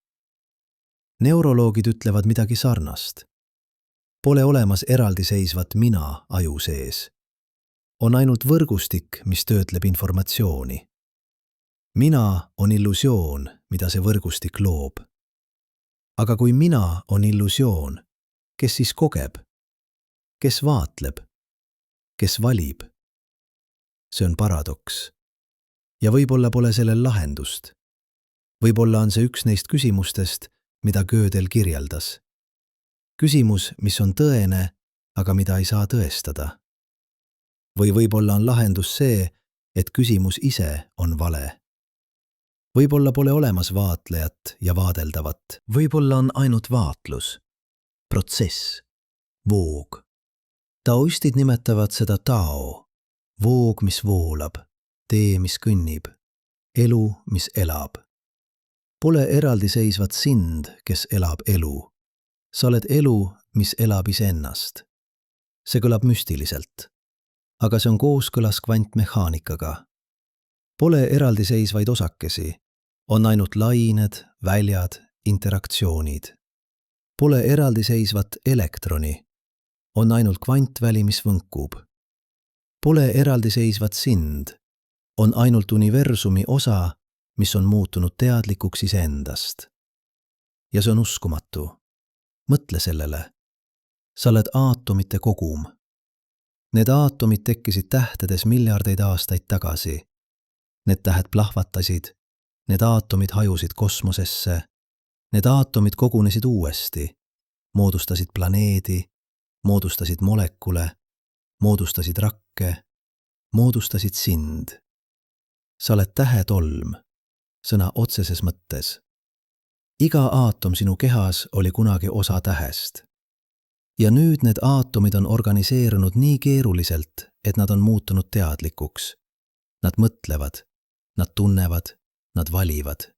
Neuroloogid ütlevad midagi sarnast. Pole olemas eraldiseisvat mina aju sees. On ainult võrgustik, mis töötleb informatsiooni. Mina on illusioon, mida see võrgustik loob. Aga kui mina on illusioon, kes siis kogeb? Kes vaatleb? Kes valib? See on paradoks. Ja võib-olla pole sellel lahendust. Võib-olla on see üks neist küsimustest, mida Gödel kirjeldas. Küsimus, mis on tõene, aga mida ei saa tõestada. Või võib-olla on lahendus see, et küsimus ise on vale. Võib-olla pole olemas vaatlejat ja vaadeldavat. Võib-olla on ainult vaatlus, protsess, voog. Taoistid nimetavad seda tao, voog, mis voolab, tee, mis kõnnib, elu, mis elab. Pole eraldiseisvat sind, kes elab elu. Sa oled elu, mis elab iseennast. See kõlab müstiliselt, aga see on kooskõlas kvantmehaanikaga. Pole eraldiseisvaid osakesi, on ainult lained, väljad, interaktsioonid. Pole eraldiseisvat elektroni, on ainult kvantväli, mis võnkub. Pole eraldiseisvat sind, on ainult universumi osa, mis on muutunud teadlikuks iseendast. Ja see on uskumatu. Mõtle sellele. Sa oled aatomite kogum. Need aatomid tekkisid tähtedes miljardeid aastaid tagasi. Need tähed plahvatasid, need aatomid hajusid kosmosesse, need aatomid kogunesid uuesti, moodustasid planeedi, moodustasid molekule, moodustasid rakke, moodustasid sind. Sa oled tähetolm. sõna otseses mõttes. Iga aatom sinu kehas oli kunagi osa tähest. Ja nüüd need aatomid on organiseerunud nii keeruliselt, et nad on muutunud teadlikuks. Nad mõtlevad, nad tunnevad, nad valivad.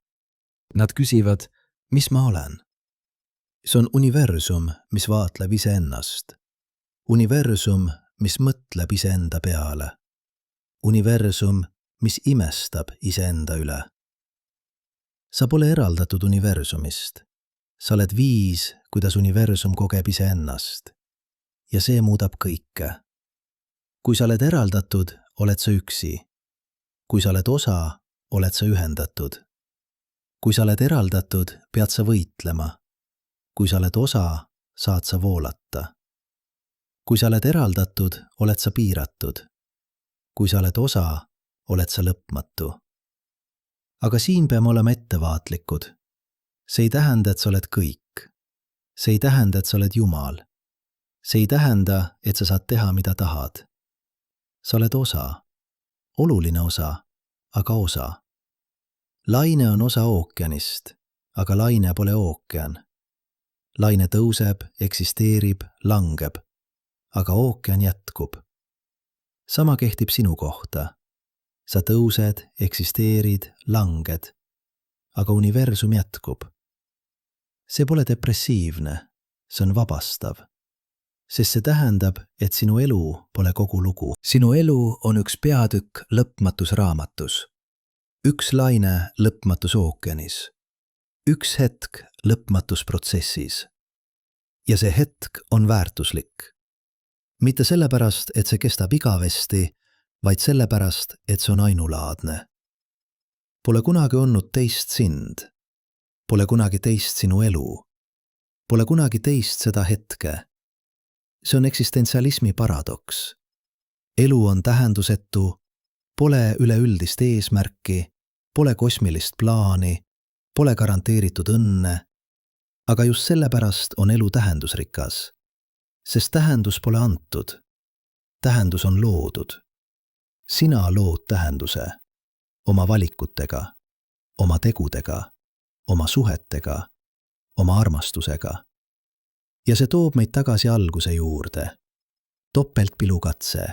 Nad küsivad, mis ma olen? See on universum, mis vaatleb iseennast. Universum, mis mõtleb iseenda peale. Universum, mis imestab iseenda üle. Sa pole eraldatud universumist. Sa oled viis, kuidas universum kogeb iseennast. Ja see muudab kõike. Kui sa oled eraldatud, oled sa üksi. Kui sa oled osa, oled sa ühendatud. Kui sa oled eraldatud, pead sa võitlema. Kui sa oled osa, saad sa voolata. Kui sa oled eraldatud, oled sa piiratud. Kui sa oled osa, oled sa lõpmatu. Aga siin peame olema ettevaatlikud. See ei tähenda, et sa oled kõik. See ei tähenda, et sa oled Jumal. See ei tähenda, et sa saad teha, mida tahad. Sa oled osa. Oluline osa, aga osa. Laine on osa ookeanist, aga laine pole ookean. Laine tõuseb, eksisteerib, langeb, aga ookean jätkub. Sama kehtib sinu kohta. Sa tõused, eksisteerid, langed, aga universum jätkub. See pole depressiivne, see on vabastav. Sest see tähendab, et sinu elu pole kogu lugu. Sinu elu on üks peatükk lõpmatus raamatus. Üks laine lõpmatus ookeanis. Üks hetk lõpmatus protsessis. Ja see hetk on väärtuslik. Mitte sellepärast, et see kestab igavesti, vaid sellepärast, et see on ainulaadne. Pole kunagi olnud teist sind. Pole kunagi teist sinu elu. Pole kunagi teist seda hetke. See on eksistentsialismi paradoks. Elu on tähendusetu, pole üleüldist eesmärki, pole kosmilist plaani, pole garanteeritud õnne, aga just sellepärast on elu tähendusrikas, sest tähendus pole antud. Tähendus on loodud. Sina lood tähenduse oma valikutega, oma tegudega, oma suhetega, oma armastusega. Ja see toob meid tagasi alguse juurde. Topeltpilukatse.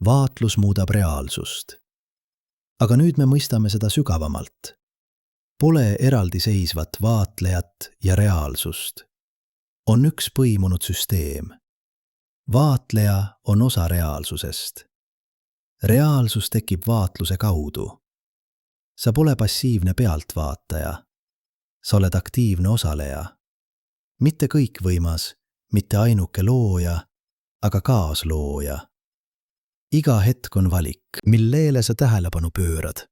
Vaatlus muudab reaalsust. Aga nüüd me mõistame seda sügavamalt. Pole eraldiseisvat vaatlejat ja reaalsust. On üks põimunud süsteem. Vaatleja on osa reaalsusest. Reaalsus tekib vaatluse kaudu. Sa pole passiivne pealtvaataja. Sa oled aktiivne osaleja. Mitte kõikvõimas, mitte ainuke looja, aga kaaslooja. Iga hetk on valik, millele sa tähelepanu pöörad.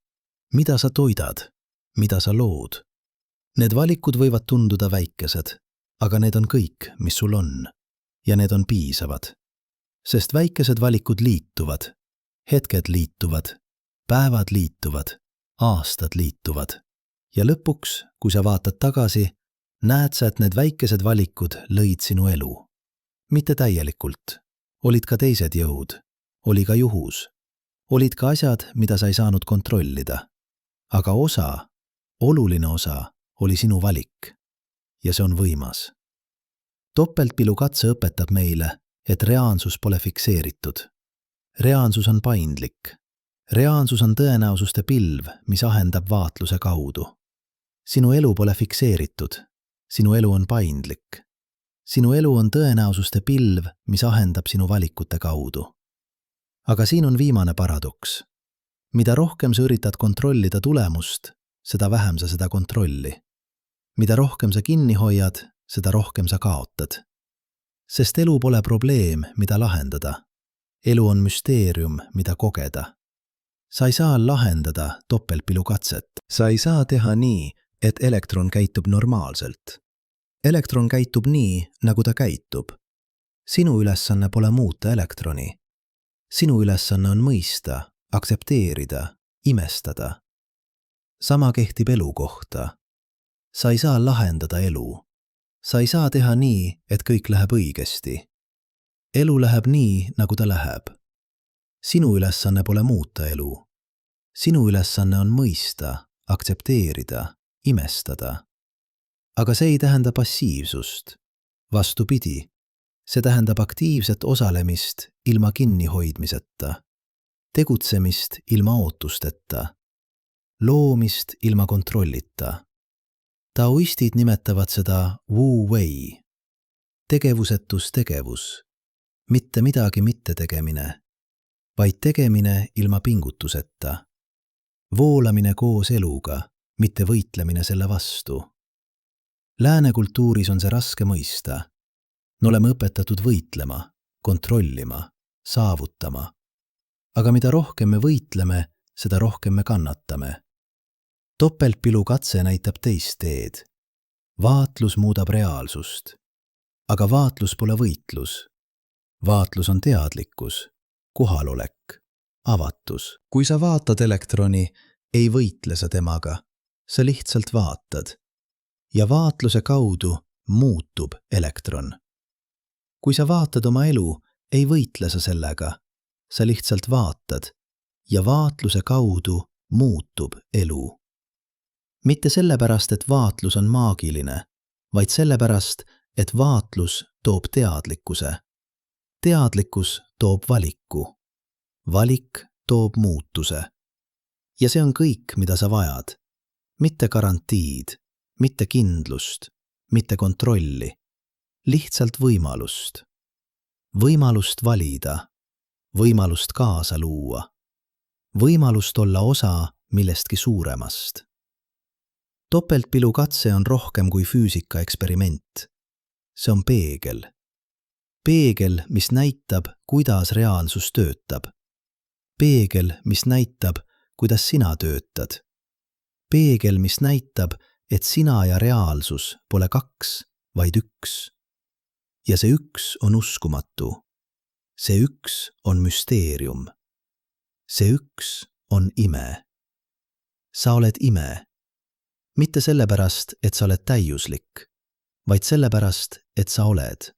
Mida sa toidad, mida sa lood. Need valikud võivad tunduda väikesed, aga need on kõik, mis sul on. Ja need on piisavad. Sest väikesed valikud liituvad. Hetked liituvad, päevad liituvad, aastad liituvad. Ja lõpuks, kui sa vaatad tagasi, näed sa, et need väikesed valikud lõid sinu elu. Mitte täielikult. Olid ka teised jõud. Oli ka juhus. Olid ka asjad, mida sa ei saanud kontrollida. Aga osa, oluline osa, oli sinu valik. Ja see on võimas. Topeltpilukatse õpetab meile, et reaalsus pole fikseeritud. Reaalsus on paindlik. Reaalsus on tõenäosuste pilv, mis ahendab vaatluse kaudu. Sinu elu pole fikseeritud. Sinu elu on paindlik. Sinu elu on tõenäosuste pilv, mis ahendab sinu valikute kaudu. Aga siin on viimane paradoks. Mida rohkem sa üritad kontrollida tulemust, seda vähem sa seda kontrolli. Mida rohkem sa kinni hoiad, seda rohkem sa kaotad. Sest elu pole probleem, mida lahendada. Elu on müsteerium, mida kogeda. Sa ei saa lahendada topeltpilukatset. Sa ei saa teha nii, et elektron käitub normaalselt. Elektron käitub nii, nagu ta käitub. Sinu ülesanne pole muuta elektroni. Sinu ülesanne on mõista, aktsepteerida, imestada. Sama kehtib elu kohta. Sa ei saa lahendada elu. Sa ei saa teha nii, et kõik läheb õigesti. Elu läheb nii, nagu ta läheb. Sinu ülesanne pole muuta elu. Sinu ülesanne on mõista, aktsepteerida, imestada. Aga see ei tähenda passiivsust. Vastupidi, see tähendab aktiivset osalemist ilma kinnihoidmiseta, tegutsemist ilma ootusteta, loomist ilma kontrollita. Taoistid nimetavad seda Wu Wei. Tegevusetus tegevus, mitte midagi mittetegemine, vaid tegemine ilma pingutuseta. Voolamine koos eluga, mitte võitlemine selle vastu. Lääne kultuuris on see raske mõista. Me oleme õpetatud võitlema, kontrollima, saavutama. Aga mida rohkem me võitleme, seda rohkem me kannatame. Topeltpilu katse näitab teist teed. Vaatlus muudab reaalsust. Aga vaatlus pole võitlus. Vaatlus on teadlikkus, kohalolek, avatus. Kui sa vaatad elektroni, ei võitle sa temaga. Sa lihtsalt vaatad. Ja vaatluse kaudu muutub elektron. Kui sa vaatad oma elu, ei võitle sa sellega. Sa lihtsalt vaatad ja vaatluse kaudu muutub elu. Mitte sellepärast, et vaatlus on maagiline, vaid sellepärast, et vaatlus toob teadlikkuse. Teadlikkus toob valiku. Valik toob muutuse. Ja see on kõik, mida sa vajad. Mitte garantiid, mitte kindlust, mitte kontrolli. Lihtsalt võimalust. Võimalust valida. Võimalust kaasa luua. Võimalust olla osa millestki suuremast. Topeltpilu katse on rohkem kui füüsika eksperiment. See on peegel. Peegel, mis näitab, kuidas reaalsus töötab. Peegel, mis näitab, kuidas sina töötad. Peegel, mis näitab, et sina ja reaalsus pole kaks, vaid üks. Ja see üks on uskumatu. See üks on müsteerium. See üks on ime. Sa oled ime. Mitte sellepärast, et sa oled täiuslik, vaid sellepärast, et sa oled.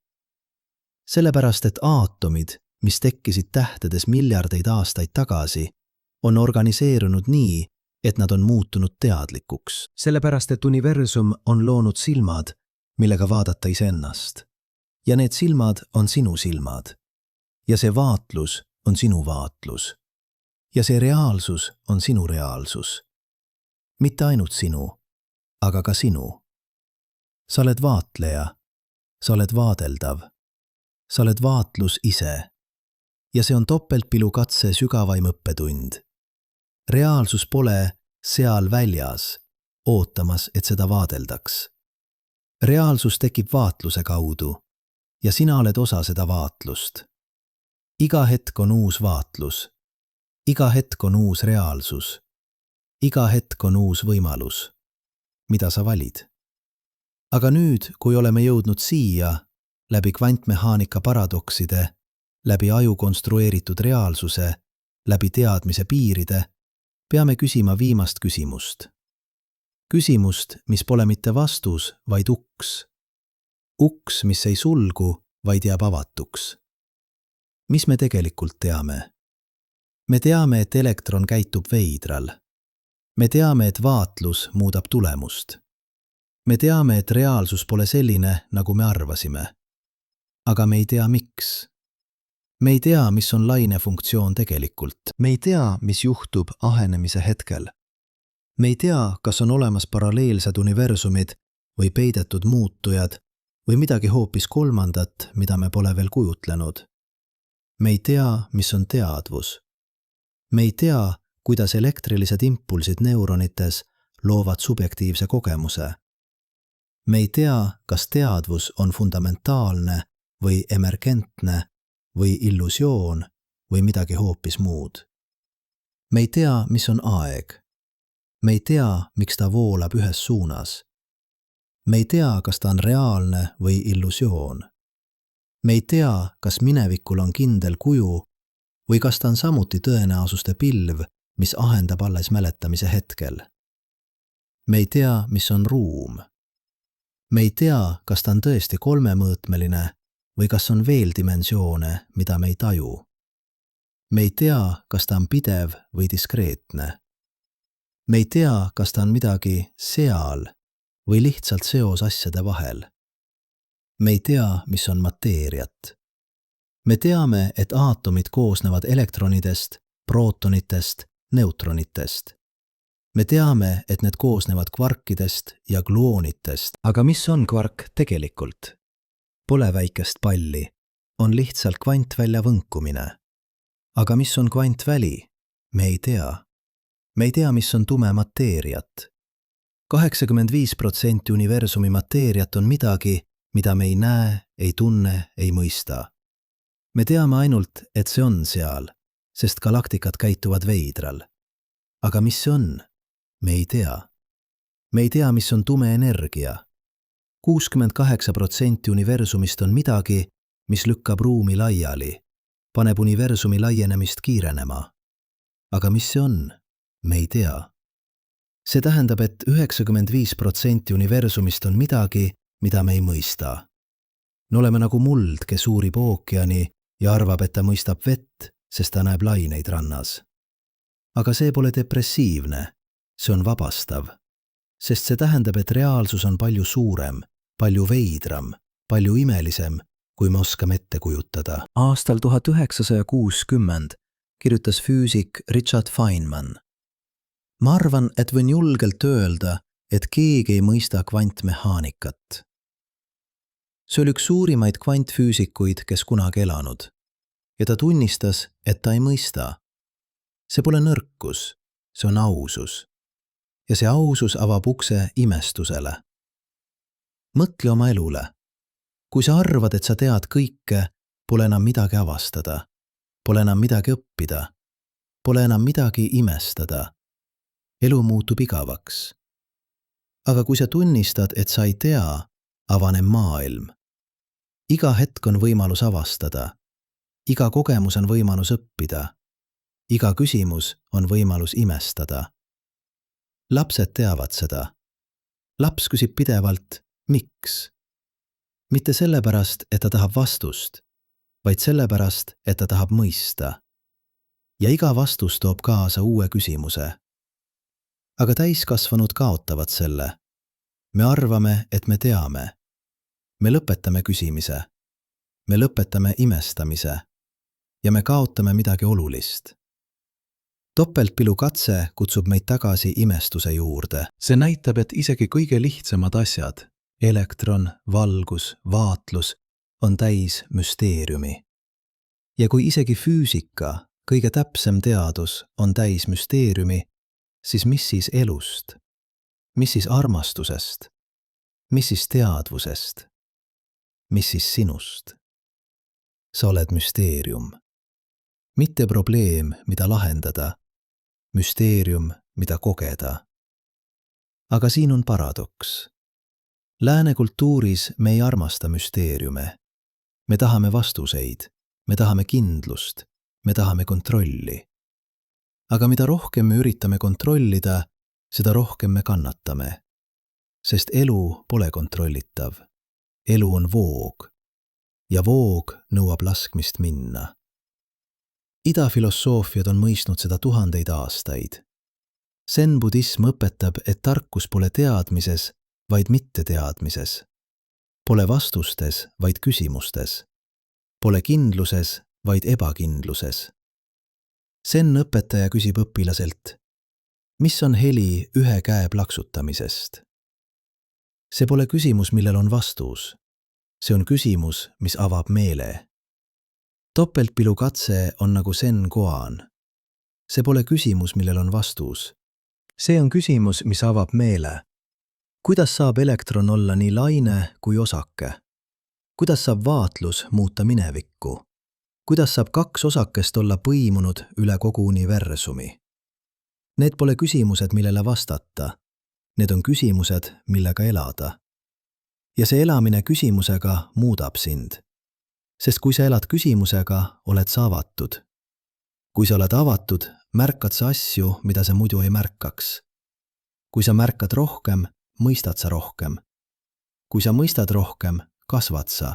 Sellepärast, et aatomid, mis tekkisid tähtedes miljardeid aastaid tagasi, on organiseerunud nii, et nad on muutunud teadlikuks. Sellepärast, et universum on loonud silmad, millega vaadata iseennast. Ja need silmad on sinu silmad. Ja see vaatlus on sinu vaatlus. Ja see reaalsus on sinu reaalsus. Mitte ainult sinu, aga ka sinu. Sa oled vaatleja, sa oled vaadeldav, sa oled vaatlus ise. Ja see on topeltpilu katse sügavaim õppetund. Reaalsus pole seal väljas, ootamas, et seda vaadeldaks. Reaalsus tekib vaatluse kaudu ja sina oled osa seda vaatlust. Iga hetk on uus vaatlus. Iga hetk on uus reaalsus. Iga hetk on uus võimalus. Mida sa valid? Aga nüüd, kui oleme jõudnud siia, läbi kvantmehaanika paradokside, läbi aju konstrueeritud reaalsuse, läbi teadmise piiride, peame küsima viimast küsimust. Küsimust, mis pole mitte vastus, vaid uks. Uks, mis ei sulgu, vaid jääb avatuks. Mis me tegelikult teame? Me teame, et elektron käitub veidral. Me teame, et vaatlus muudab tulemust. Me teame, et reaalsus pole selline, nagu me arvasime. Aga me ei tea, miks. Me ei tea, mis on laine funktsioon tegelikult. Me ei tea, mis juhtub ahenemise hetkel. Me ei tea, kas on olemas paralleelsed universumid või peidetud muutujad või midagi hoopis kolmandat, mida me pole veel kujutlenud. Me ei tea, mis on teadvus. Me ei tea, kuidas elektrilised impulsid neuronites loovad subjektiivse kogemuse. Me ei tea, kas teadvus on fundamentaalne või emergentne või illusioon või midagi hoopis muud. Me ei tea, mis on aeg. Me ei tea, miks ta voolab ühes suunas. Me ei tea, kas ta on reaalne või illusioon. Me ei tea, kas minevikul on kindel kuju või kas ta on samuti tõenäosuste pilv, mis ahendab alles mäletamise hetkel. Me ei tea, mis on ruum. Me ei tea, kas ta on tõesti kolmemõõtmeline või kas on veel dimensioone, mida me ei taju. Me ei tea, kas ta on pidev või diskreetne. Me ei tea, kas ta on midagi seal või lihtsalt seos asjade vahel. Me ei tea, mis on mateeriat. Me teame, et aatomid koosnevad elektronidest, prootonitest, neutronitest. Me teame, et need koosnevad kvarkidest ja gluoonitest. Aga mis on kvark tegelikult? Pole väikest palli, on lihtsalt kvantvälja võnkumine. Aga mis on kvantväli? Me ei tea. Me ei tea, mis on tume mateeriat. 85% universumi mateeriat on midagi, mida me ei näe, ei tunne, ei mõista. Me teame ainult, et see on seal, sest galaktikad käituvad veidral. Aga mis see on? Me ei tea. Me ei tea, mis on tume energia. 68% universumist on midagi, mis lükkab ruumi laiali, paneb universumi laienemist kiirenema. Aga mis see on? Me ei tea. See tähendab, et 95% universumist on midagi, mida me ei mõista. Me oleme nagu muld, kes uurib ookeani ja arvab, et ta mõistab vett, sest ta näeb laineid rannas. Aga see pole depressiivne, see on vabastav, sest see tähendab, et reaalsus on palju suurem, palju veidram, palju imelisem, kui me oskame ette kujutada. Aastal 1960 kirjutas füüsik Richard Feynman. Ma arvan, et võin julgelt öelda, et keegi ei mõista kvantmehaanikat. See oli üks suurimaid kvantfüüsikuid, kes kunagi elanud. Ja ta tunnistas, et ta ei mõista. See pole nõrkus, see on ausus. Ja see ausus avab ukse imestusele. Mõtle oma elule. Kui sa arvad, et sa tead kõike, pole enam midagi avastada. Pole enam midagi õppida. Pole enam midagi imestada. Elu muutub igavaks. Aga kui sa tunnistad, et sa ei tea, avaneb maailm. Iga hetk on võimalus avastada. Iga kogemus on võimalus õppida. Iga küsimus on võimalus imestada. Lapsed teavad seda. Laps küsib pidevalt, miks? Mitte sellepärast, et ta tahab vastust, vaid sellepärast, et ta tahab mõista. Ja iga vastus toob kaasa uue küsimuse. Aga täiskasvanud kaotavad selle. Me arvame, et me teame. Me lõpetame küsimise. Me lõpetame imestamise. Ja me kaotame midagi olulist. Topeltpilukatse kutsub meid tagasi imestuse juurde. See näitab, et isegi kõige lihtsamad asjad, elektron, valgus, vaatlus, on täis müsteeriumi. Ja kui isegi füüsika, kõige täpsem teadus on täis müsteeriumi, siis mis siis elust? Mis siis armastusest? Mis siis teadvusest? Mis siis sinust? Sa oled müsteerium. Mitte probleem, mida lahendada. Müsteerium, mida kogeda. Aga siin on paradoks. Lääne kultuuris me ei armasta müsteeriume. Me tahame vastuseid. Me tahame kindlust. Me tahame kontrolli. Aga mida rohkem me üritame kontrollida, seda rohkem me kannatame. Sest elu pole kontrollitav. Elu on voog. Ja voog nõuab laskmist minna. Idafilosoofiad on mõistnud seda tuhandeid aastaid. Zen-budism õpetab, et tarkus pole teadmises, vaid mitteteadmises. Pole vastustes, vaid küsimustes. Pole kindluses, vaid ebakindluses. Zen õpetaja küsib õpilaselt, mis on heli ühe käe plaksutamisest? See pole küsimus, millel on vastus. See on küsimus, mis avab meele. Topeltpilukatse on nagu zen-koan. See pole küsimus, millel on vastus. See on küsimus, mis avab meele. Kuidas saab elektron olla nii laine kui osake? Kuidas saab vaatlus muuta minevikku? Kuidas saab kaks osakest olla põimunud üle kogu universumi? Need pole küsimused, millele vastata. Need on küsimused, millega elada. Ja see elamine küsimusega muudab sind. Sest kui sa elad küsimusega, oled sa avatud. Kui sa oled avatud, märkad sa asju, mida sa muidu ei märkaks. Kui sa märkad rohkem, mõistad sa rohkem. Kui sa mõistad rohkem, kasvad sa.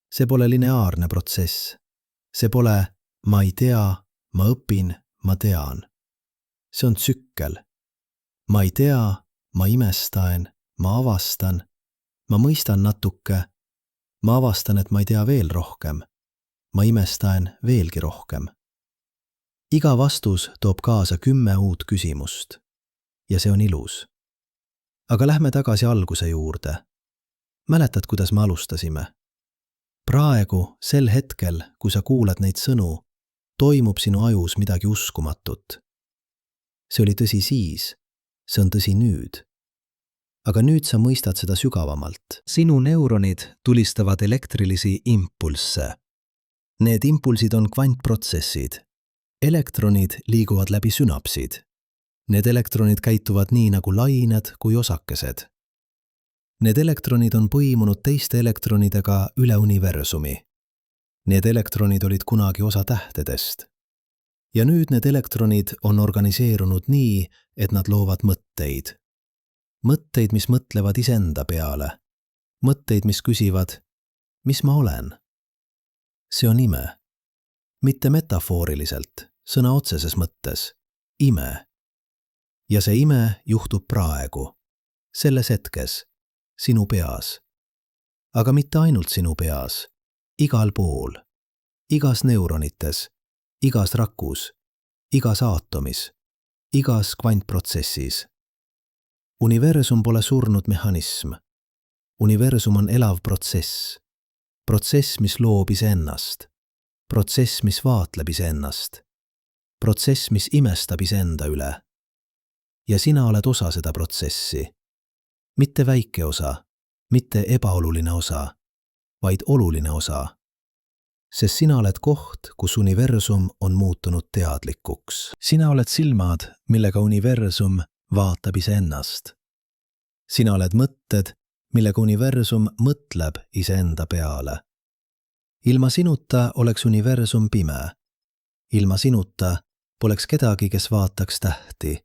See pole lineaarne protsess. See pole ma ei tea, ma õpin, ma tean. See on tsükkel. Ma ei tea, ma imestan, ma avastan, ma mõistan natuke, ma avastan, et ma ei tea veel rohkem, ma imestan veelgi rohkem. Iga vastus toob kaasa 10 uut küsimust ja see on ilus. Aga lähme tagasi alguse juurde. Mäletad, kuidas me alustasime? Praegu, sel hetkel, kui sa kuulad neid sõnu, toimub sinu ajus midagi uskumatut. See oli tõsi siis, see on tõsi nüüd. Aga nüüd sa mõistad seda sügavamalt. Sinu neuronid tulistavad elektrilisi impulsse. Need impulsid on kvantprotsessid. Elektronid liiguvad läbi sünapsid. Need elektronid käituvad nii nagu lained kui osakesed. Need elektronid on põimunud teiste elektronidega üle universumi. Need elektronid olid kunagi osa tähtedest. Ja nüüd need elektronid on organiseerunud nii, et nad loovad mõtteid. Mõtteid, mis mõtlevad iseenda peale. Mõtteid, mis küsivad, mis ma olen? See on ime. Mitte metafooriliselt, sõna otseses mõttes. Ime. Ja see ime juhtub praegu. Selles hetkes. Sinu peas. Aga mitte ainult sinu peas. Igal pool. Igas neuronites. Igas rakus. Igas aatomis. Igas kvantprotsessis. Universum pole surnud mehhanism. Universum on elav protsess. Protsess, mis loob iseennast. Protsess, mis vaatleb iseennast. Protsess, mis imestab iseenda üle. Ja sina oled osa seda protsessi. Mitte väike osa, mitte ebaoluline osa, vaid oluline osa. Sest sina oled koht, kus universum on muutunud teadlikuks. Sina oled silmad, millega universum vaatab iseennast. Sina oled mõtted, millega universum mõtleb iseenda peale. Ilma sinuta oleks universum pime. Ilma sinuta poleks kedagi, kes vaataks tähti.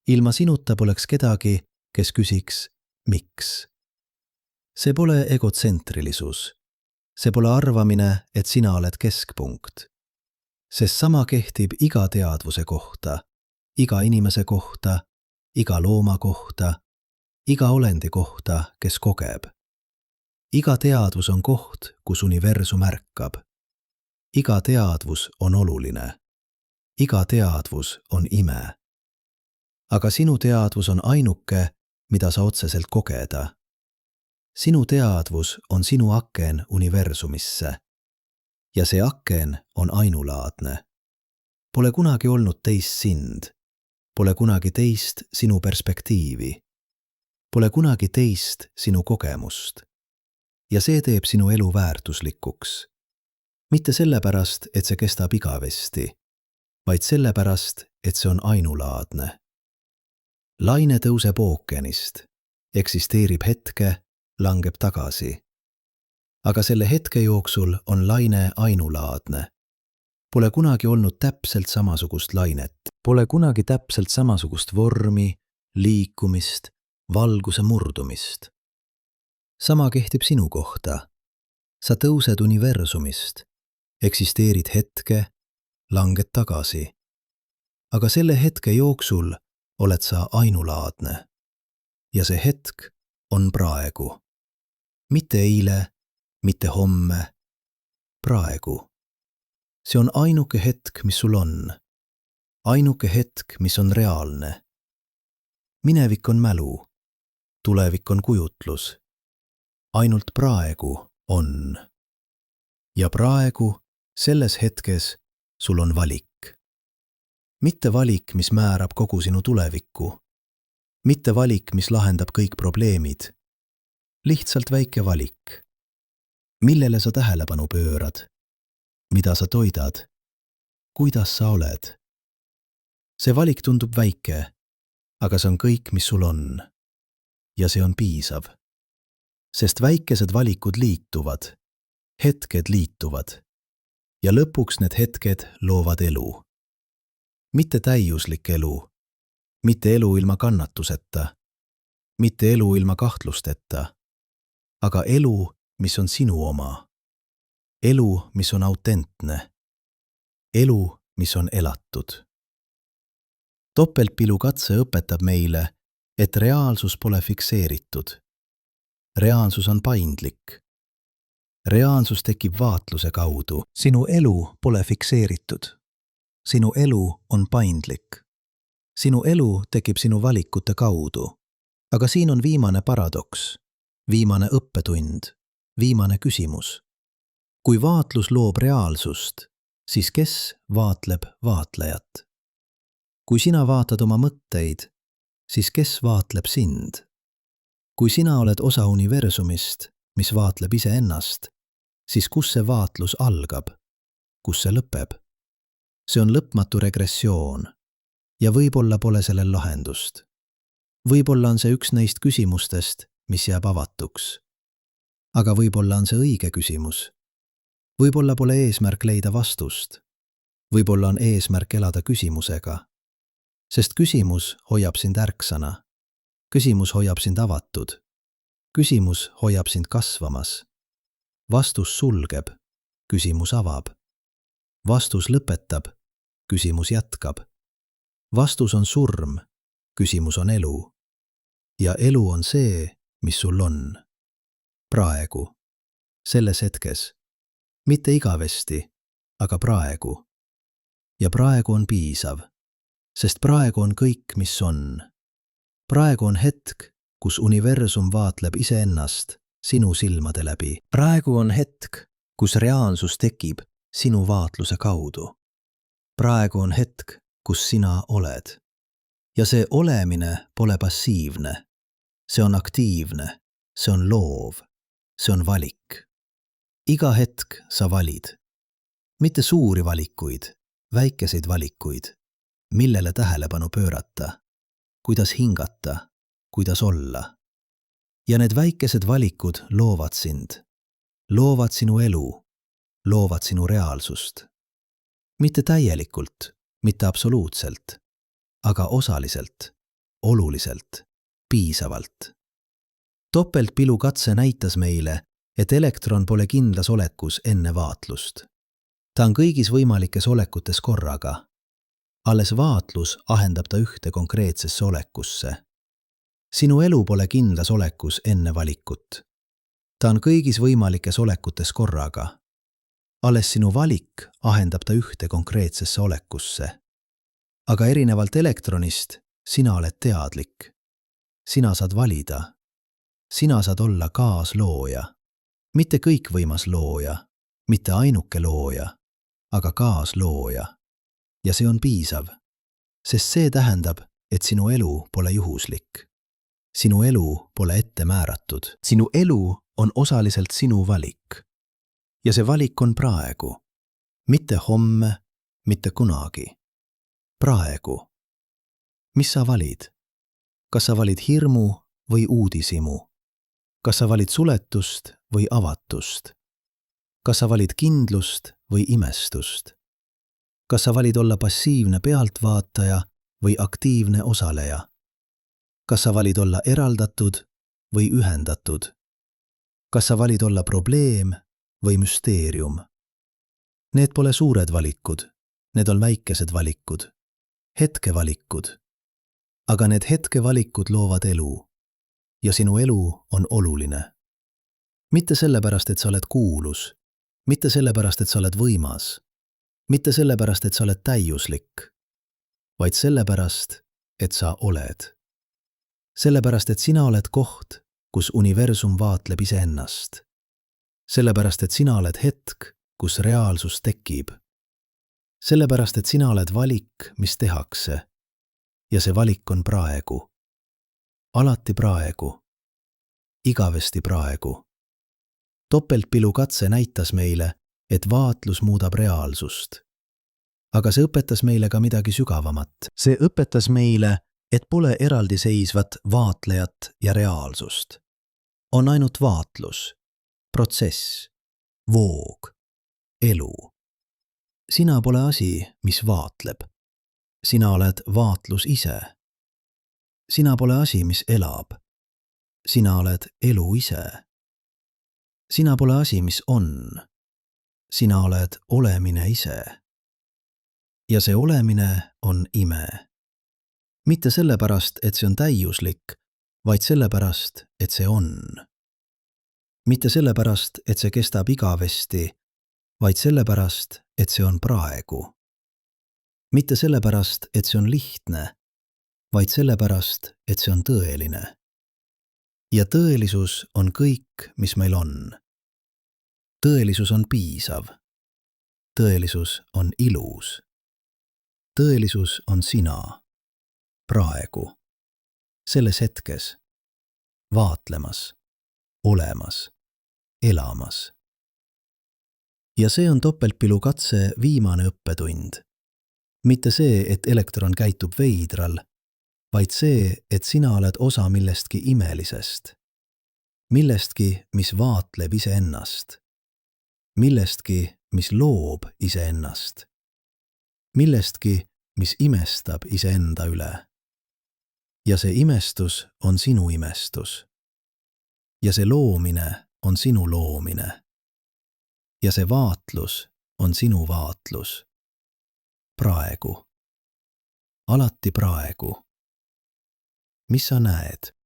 Ilma sinuta poleks kedagi, kes küsiks, miks. See pole egotsentrilisus. See pole arvamine, et sina oled keskpunkt. Sest sama kehtib iga teadvuse kohta, iga inimese kohta, iga looma kohta, iga olendi kohta, kes kogeb. Iga teadvus on koht, kus universum ärkab. Iga teadvus on oluline. Iga teadvus on ime. Aga sinu teadvus on ainuke, mida sa otseselt kogeda. Sinu teadvus on sinu aken universumisse. Ja see aken on ainulaadne. Pole kunagi olnud teist sind. Pole kunagi teist sinu perspektiivi. Pole kunagi teist sinu kogemust. Ja see teeb sinu elu väärtuslikuks. Mitte sellepärast, et see kestab igavesti, vaid sellepärast, et see on ainulaadne. Laine tõuseb ookeanist, eksisteerib hetke, langeb tagasi. Aga selle hetke jooksul on laine ainulaadne. Pole kunagi olnud täpselt samasugust lainet. Pole kunagi täpselt samasugust vormi, liikumist, valguse murdumist. Sama kehtib sinu kohta. Sa tõused universumist, eksisteerid hetke, langed tagasi. Aga selle hetke jooksul oled sa ainulaadne. Ja see hetk on praegu. Mitte eile, mitte homme. Praegu. See on ainuke hetk, mis sul on. Ainuke hetk, mis on reaalne. Minevik on mälu. Tulevik on kujutlus. Ainult praegu on. Ja praegu, selles hetkes, sul on valik. Mitte valik, mis määrab kogu sinu tulevikku. Mitte valik, mis lahendab kõik probleemid. Lihtsalt väike valik. Millele sa tähelepanu pöörad? Mida sa toidad? Kuidas sa oled? See valik tundub väike, aga see on kõik, mis sul on. Ja see on piisav. Sest väikesed valikud liituvad. Hetked liituvad. Ja lõpuks need hetked loovad elu. Mitte täiuslik elu. Mitte elu ilma kannatuseta. Mitte elu ilma kahtlusteta. Aga elu, mis on sinu oma. Elu, mis on autentne. Elu, mis on elatud. Topeltpilukatse õpetab meile, et reaalsus pole fikseeritud. Reaalsus on paindlik. Reaalsus tekib vaatluse kaudu. Sinu elu pole fikseeritud. Sinu elu on paindlik. Sinu elu tekib sinu valikute kaudu. Aga siin on viimane paradoks, viimane õppetund, viimane küsimus. Kui vaatlus loob reaalsust, siis kes vaatleb vaatlejat? Kui sina vaatad oma mõtteid, siis kes vaatleb sind? Kui sina oled osa universumist, mis vaatleb iseennast, siis kus see vaatlus algab? Kus see lõpeb? See on lõpmatu regressioon ja võib-olla pole sellel lahendust. Võib-olla on see üks neist küsimustest, mis jääb avatuks. Aga võib-olla on see õige küsimus. Võib-olla pole eesmärk leida vastust. Võib-olla on eesmärk elada küsimusega. Sest küsimus hoiab sind ärksana. Küsimus hoiab sind avatud. Küsimus hoiab sind kasvamas. Vastus sulgeb. Küsimus avab. Vastus lõpetab. Küsimus jätkab. Vastus on surm. Küsimus on elu. Ja elu on see, mis sul on. Praegu. Selles hetkes. Mitte igavesti, aga praegu. Ja praegu on piisav. Sest praegu on kõik, mis on. Praegu on hetk, kus universum vaatleb iseennast sinu silmade läbi. Praegu on hetk, kus reaalsus tekib sinu vaatluse kaudu. Praegu on hetk, kus sina oled. Ja see olemine pole passiivne. See on aktiivne. See on loov. See on valik. Iga hetk sa valid. Mitte suuri valikuid, väikeseid valikuid. Millele tähelepanu pöörata? Kuidas hingata? Kuidas olla? Ja need väikesed valikud loovad sind. Loovad sinu elu. Loovad sinu reaalsust. Mitte täielikult, mitte absoluutselt, aga osaliselt, oluliselt, piisavalt. Topeltpilukatse näitas meile, et elektron pole kindlas olekus enne vaatlust. Ta on kõigis võimalikes olekutes korraga. Alles vaatlus ahendab ta ühte konkreetsesse olekusse. Sinu elu pole kindlas olekus enne valikut. Ta on kõigis võimalikes olekutes korraga. Alles sinu valik ahendab ta ühte konkreetsesse olekusse. Aga erinevalt elektronist, sina oled teadlik. Sina saad valida. Sina saad olla kaaslooja. Mitte kõikvõimas looja, mitte ainuke looja, aga kaaslooja. Ja see on piisav, sest see tähendab, et sinu elu pole juhuslik. Sinu elu pole ette määratud. Sinu elu on osaliselt sinu valik. Ja see valik on praegu. Mitte homme, mitte kunagi. Praegu. Mis sa valid? Kas sa valid hirmu või uudishimu? Kas sa valid suletust või avatust? Kas sa valid kindlust või imestust? Kas sa valid olla passiivne pealtvaataja või aktiivne osaleja? Kas sa valid olla eraldatud või ühendatud? Kas sa valid olla probleem või müsteerium? Need pole suured valikud, need on väikesed valikud, hetkevalikud. Aga need hetkevalikud loovad elu ja sinu elu on oluline. Mitte sellepärast, et sa oled kuulus, mitte sellepärast, et sa oled võimas, mitte sellepärast, et sa oled täiuslik, vaid sellepärast, et sa oled. Sellepärast, et sina oled koht, kus universum vaatleb iseennast. Sellepärast, et sina oled hetk, kus reaalsus tekib. Sellepärast, et sina oled valik, mis tehakse. Ja see valik on praegu. Alati praegu. Igavesti praegu. Topeltpilukatse näitas meile, et vaatlus muudab reaalsust. Aga see õpetas meile ka midagi sügavamat. See õpetas meile, et pole eraldiseisvat vaatlejat ja reaalsust. On ainult vaatlus, protsess, voog, elu. Sina pole asi, mis vaatleb. Sina oled vaatlus ise. Sina pole asi, mis elab. Sina oled elu ise. Sina pole asi, mis on. Sina oled olemine ise. Ja see olemine on ime. mitte sellepärast, et see on täiuslik, vaid sellepärast, et see on. Mitte sellepärast, et see kestab igavesti, vaid sellepärast, et see on praegu. Mitte sellepärast, et see on lihtne, vaid sellepärast, et see on tõeline. Ja tõelisus on kõik, mis meil on. Tõelisus on piisav. Tõelisus on ilus. Tõelisus on sina. Praegu. Selles hetkes. Vaatlemas. Olemas. Elamas. Ja see on topeltpilu katse viimane õppetund. Mitte see, et elektron käitub veidral, vaid see, et sina oled osa millestki imelisest. Millestki, mis vaatleb iseennast. Millestki, mis loob iseennast. Millestki, mis imestab iseenda üle. Ja see imestus on sinu imestus. Ja see loomine on sinu loomine. Ja see vaatlus on sinu vaatlus. Praegu. Alati praegu. Mis sa näed?